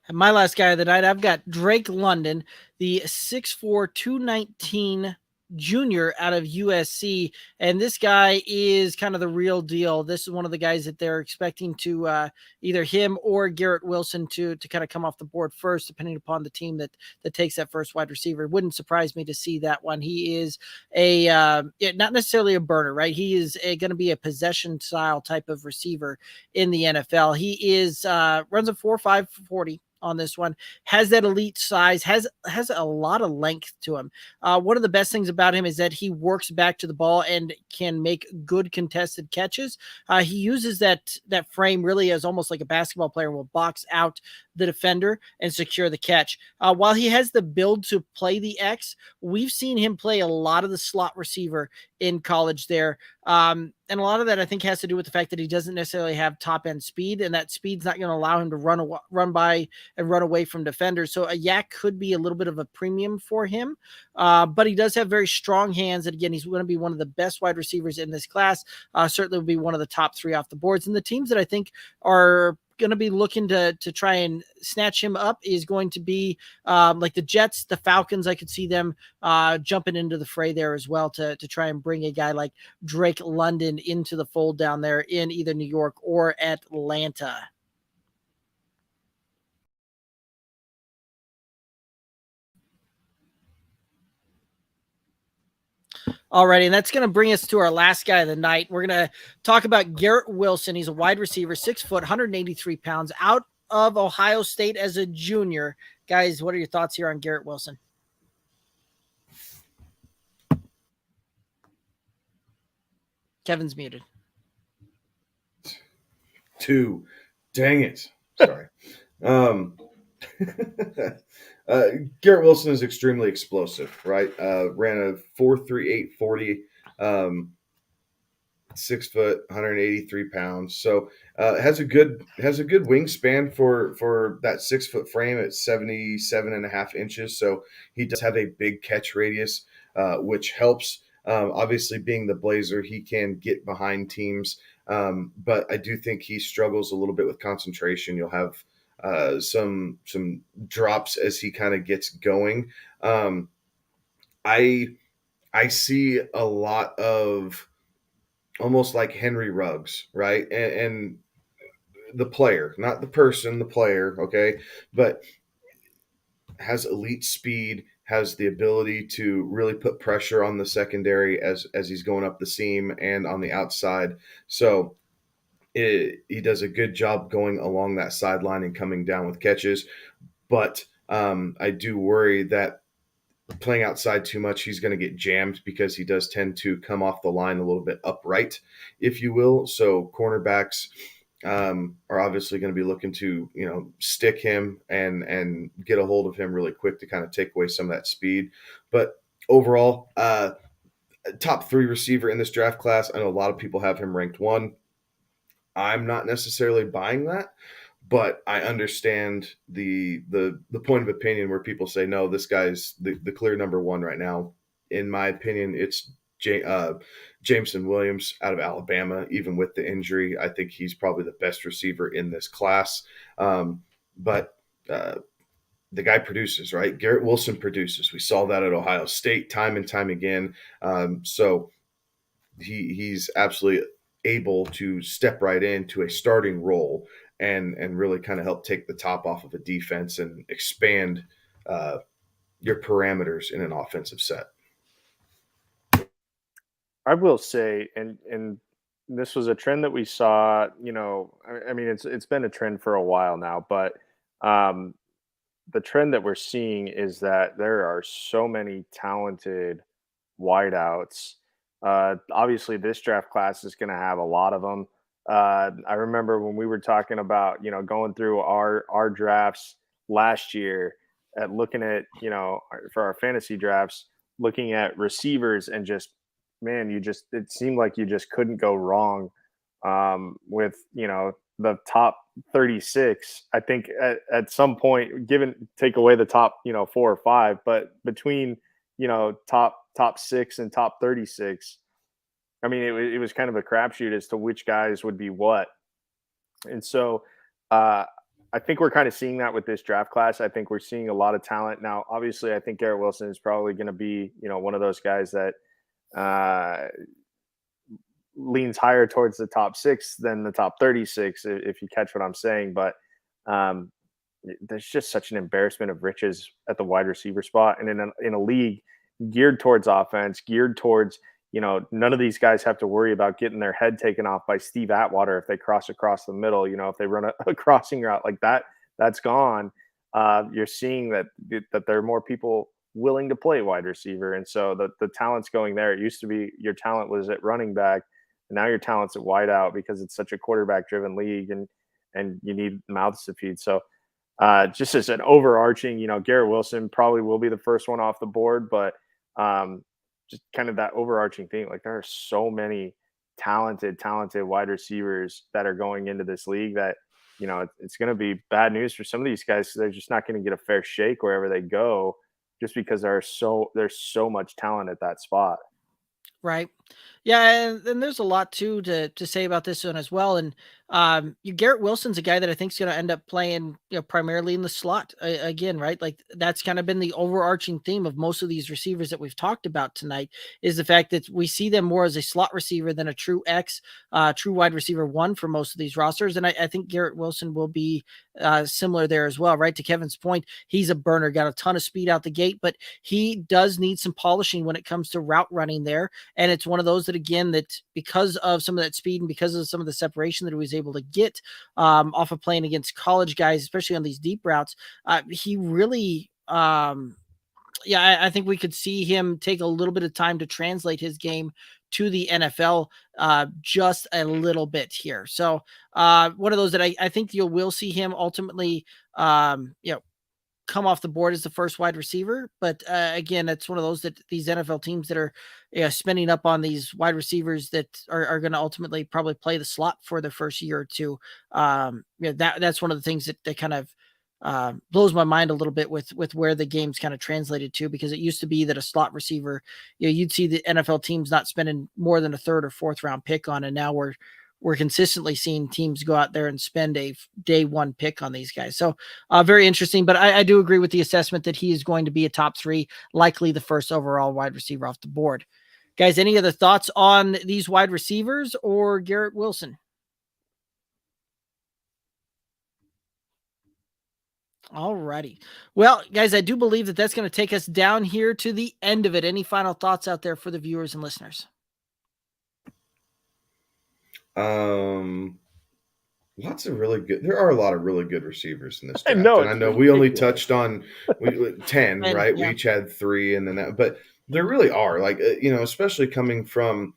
And my last guy of the night, I've got Drake London, the 6'4", 219 junior out of USC. And this guy is kind of the real deal. This is one of the guys that they're expecting to either him or Garrett Wilson to kind of come off the board first, depending upon the team that takes that first wide receiver. It wouldn't surprise me to see that one. He is not necessarily a burner, right? He is going to be a possession style type of receiver in the NFL. He is runs a 4.5 40 on this one, has that elite size, has a lot of length to him. One of the best things about him is that he works back to the ball and can make good contested catches. He uses that frame really as almost like a basketball player, will box out the defender and secure the catch. While he has the build to play the X, we've seen him play a lot of the slot receiver in college there. And a lot of that, I think, has to do with the fact that he doesn't necessarily have top end speed, and that speed's not going to allow him to run by and run away from defenders. So a yak could be a little bit of a premium for him, but he does have very strong hands. And again, he's going to be one of the best wide receivers in this class. Certainly will be one of the top 3 off the boards. And the teams that I think are going to be looking to try and snatch him up is going to be like the Jets, the Falcons. I could see them jumping into the fray there as well to try and bring a guy like Drake London into the fold down there in either New York or Atlanta. Alrighty, and that's going to bring us to our last guy of the night. We're going to talk about Garrett Wilson. He's a wide receiver, 6 foot, 183 pounds, out of Ohio State as a junior. Guys, what are your thoughts here on Garrett Wilson? Kevin's muted.
2. Dang it. Sorry. Garrett Wilson is extremely explosive, right? Ran a 4.38 40, 6 foot, 183 pounds. So has a good wingspan for that 6 foot frame at 77.5 inches. So he does have a big catch radius, which helps. Obviously, being the Blazer, he can get behind teams, but I do think he struggles a little bit with concentration. You'll have some drops as he kind of gets going. I see a lot of almost like Henry Ruggs, right? And the player, not the person, the player, okay? But has elite speed, has the ability to really put pressure on the secondary as he's going up the seam and on the outside. So he does a good job going along that sideline and coming down with catches. But I do worry that playing outside too much, he's going to get jammed because he does tend to come off the line a little bit upright, if you will. So cornerbacks are obviously going to be looking to, stick him and get a hold of him really quick to kind of take away some of that speed. But overall, top 3 receiver in this draft class. I know a lot of people have him ranked 1. I'm not necessarily buying that, but I understand the point of opinion where people say, no, this guy's the clear number 1 right now. In my opinion, it's Jameson Williams out of Alabama. Even with the injury, I think he's probably the best receiver in this class. But the guy produces, right? Garrett Wilson produces. We saw that at Ohio State time and time again. So he's absolutely able to step right into a starting role and really kind of help take the top off of a defense and expand your parameters in an offensive set.
I will say, and this was a trend that we saw, I mean, it's been a trend for a while now, but the trend that we're seeing is that there are so many talented wideouts. Obviously, this draft class is going to have a lot of them. I remember when we were talking about, going through our drafts last year at looking at, for our fantasy drafts, looking at receivers and just, man, it seemed like you just couldn't go wrong with, the top 36. I think at some point, take away the top, 4 or 5, but between, top 6 and top 36, I mean, it was kind of a crapshoot as to which guys would be what. And so I think we're kind of seeing that with this draft class. I think we're seeing a lot of talent. Now, obviously, I think Garrett Wilson is probably going to be, one of those guys that leans higher towards the top 6 than the top 36, if you catch what I'm saying. But there's just such an embarrassment of riches at the wide receiver spot. And in a league geared towards offense, geared towards, none of these guys have to worry about getting their head taken off by Steve Atwater if they cross across the middle. If they run a crossing route like that, that's gone. You're seeing that there are more people willing to play wide receiver. And so the talent's going there. It used to be your talent was at running back, and now your talent's at wide out because it's such a quarterback driven league and you need mouths to feed. So just as an overarching, Garrett Wilson probably will be the first one off the board, but just kind of that overarching thing. Like there are so many talented wide receivers that are going into this league that, it's going to be bad news for some of these guys. So they're just not going to get a fair shake wherever they go, just because there's so much talent at that spot.
Right. Yeah, and there's a lot too to say about this one as well. And Garrett Wilson's a guy that I think is going to end up playing, primarily in the slot again, right? Like that's kind of been the overarching theme of most of these receivers that we've talked about tonight is the fact that we see them more as a slot receiver than a true true wide receiver 1 for most of these rosters. And I think Garrett Wilson will be similar there as well, right? To Kevin's point, he's a burner, got a ton of speed out the gate, but he does need some polishing when it comes to route running there. And it's one of those that, again, that because of some of that speed and because of some of the separation that he was able to get off of playing against college guys, especially on these deep routes, he really, I think we could see him take a little bit of time to translate his game to the NFL just a little bit here. So one of those that I think you will see him ultimately, come off the board as the first wide receiver. But again, it's one of those that these NFL teams that are spending up on these wide receivers that are going to ultimately probably play the slot for the first year or two. That's one of the things that kind of blows my mind a little bit with where the game's kind of translated to, because it used to be that a slot receiver, you'd see the NFL teams not spending more than a 3rd or 4th round pick on. And now we're consistently seeing teams go out there and spend a day 1 pick on these guys. So very interesting, but I do agree with the assessment that he is going to be a top 3, likely the first overall wide receiver off the board. Guys, any other thoughts on these wide receivers or Garrett Wilson? All righty. Well, guys, I do believe that that's going to take us down here to the end of it. Any final thoughts out there for the viewers and listeners?
Lots of really good. There are a lot of really good receivers in this draft.
No,
and I know we only touched on 10, right?
Yeah.
We each had 3, and then that. But there really are, like, especially coming from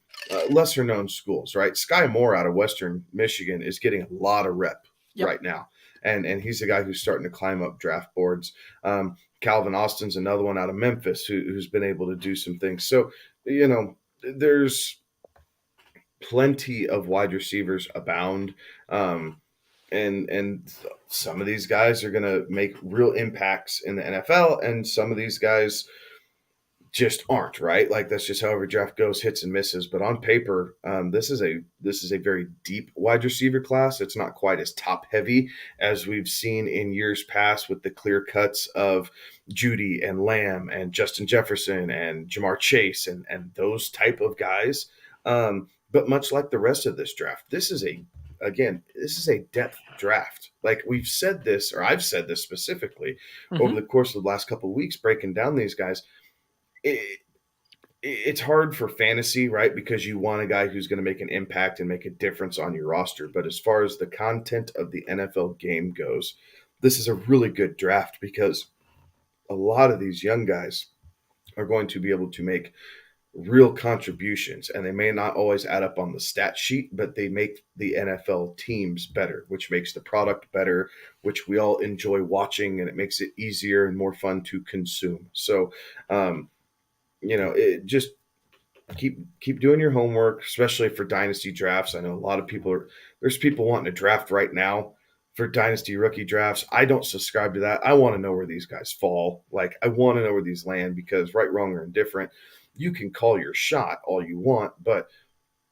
lesser known schools, right? Sky Moore out of Western Michigan is getting a lot of rep right now, and he's a guy who's starting to climb up draft boards. Calvin Austin's another one out of Memphis who's been able to do some things. So there's plenty of wide receivers abound. And some of these guys are going to make real impacts in the NFL, and some of these guys just aren't, right? Like, that's just how every draft goes, hits and misses. But on paper, this is a very deep wide receiver class. It's not quite as top heavy as we've seen in years past with the clear cuts of Judy and Lamb and Justin Jefferson and Jamar Chase and those type of guys. But much like the rest of this draft, this is a depth draft. Like, we've said this, or I've said this specifically over the course of the last couple of weeks, breaking down these guys. It's hard for fantasy, right? Because you want a guy who's going to make an impact and make a difference on your roster. But as far as the content of the NFL game goes, this is a really good draft because a lot of these young guys are going to be able to make real contributions, and they may not always add up on the stat sheet, but they make the NFL teams better, which makes the product better, which we all enjoy watching, and it makes it easier and more fun to consume. So, it just keep doing your homework, especially for dynasty drafts. I know a lot of there's people wanting to draft right now for dynasty rookie drafts. I don't subscribe to that. I want to know where these guys fall. Like, I want to know where these land, because right, wrong, or indifferent, you can call your shot all you want, but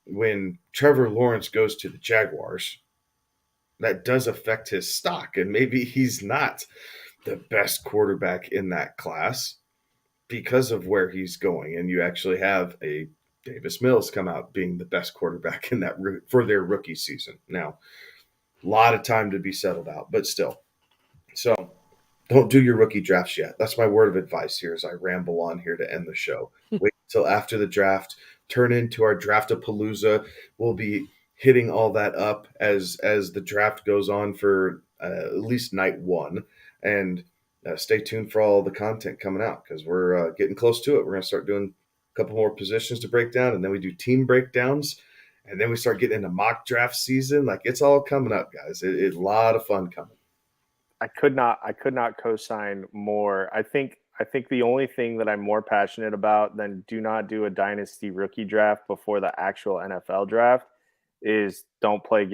when Trevor Lawrence goes to the Jaguars, that does affect his stock, and maybe he's not the best quarterback in that class because of where he's going. And you actually have a Davis Mills come out being the best quarterback in that for their rookie season. Now, a lot of time to be settled out, but still. So don't do your rookie drafts yet. That's my word of advice here as I ramble on here to end the show. Wait until after the draft. Turn into our Draftapalooza. We'll be hitting all that up as the draft goes on for at least night 1. And stay tuned for all the content coming out, because we're getting close to it. We're going to start doing a couple more positions to break down, and then we do team breakdowns, and then we start getting into mock draft season. Like, it's all coming up, guys. It's a lot of fun coming.
I could not co-sign more. I think the only thing that I'm more passionate about than do not do a dynasty rookie draft before the actual NFL draft is don't play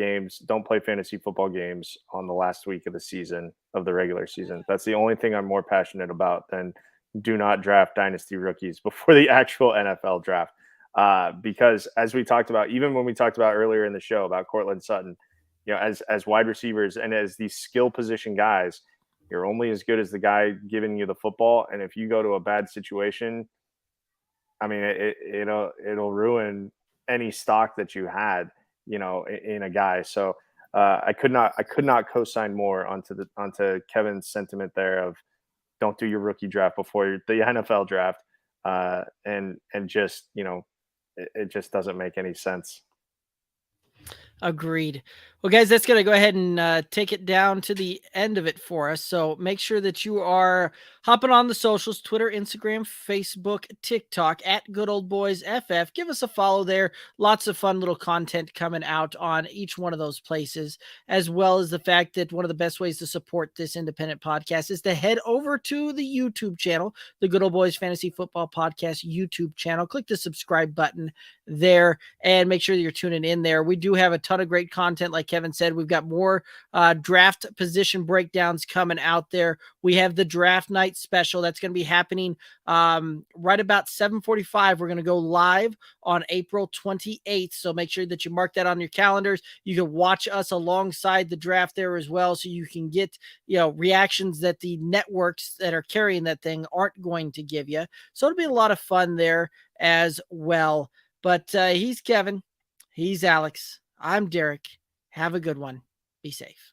fantasy football games on the last week of the season, of the regular season. That's the only thing I'm more passionate about than do not draft dynasty rookies before the actual NFL draft. Because as we talked about, even when we talked about earlier in the show about Cortland Sutton, as wide receivers and as these skill position guys, you're only as good as the guy giving you the football. And if you go to a bad situation, I mean, it'll ruin any stock that you had, in a guy. So I could not co-sign more onto Kevin's sentiment there of don't do your rookie draft before the NFL draft. And just, it just doesn't make any sense.
Agreed. Well, guys, that's going to go ahead and take it down to the end of it for us. So make sure that you are hopping on the socials, Twitter, Instagram, Facebook, TikTok, at Good Old Boys FF. Give us a follow there. Lots of fun little content coming out on each one of those places, as well as the fact that one of the best ways to support this independent podcast is to head over to the YouTube channel, the Good Old Boys Fantasy Football Podcast YouTube channel. Click the subscribe button there and make sure that you're tuning in there. We do have a ton of great content. Like Kevin said, we've got more draft position breakdowns coming out there. We have the draft night special that's going to be happening right about 7:45. We're going to go live on April 28th. So make sure that you mark that on your calendars. You can watch us alongside the draft there as well, so you can get reactions that the networks that are carrying that thing aren't going to give you. So it'll be a lot of fun there. as well. But he's Kevin. He's Alex. I'm Derek. Have a good one. Be safe.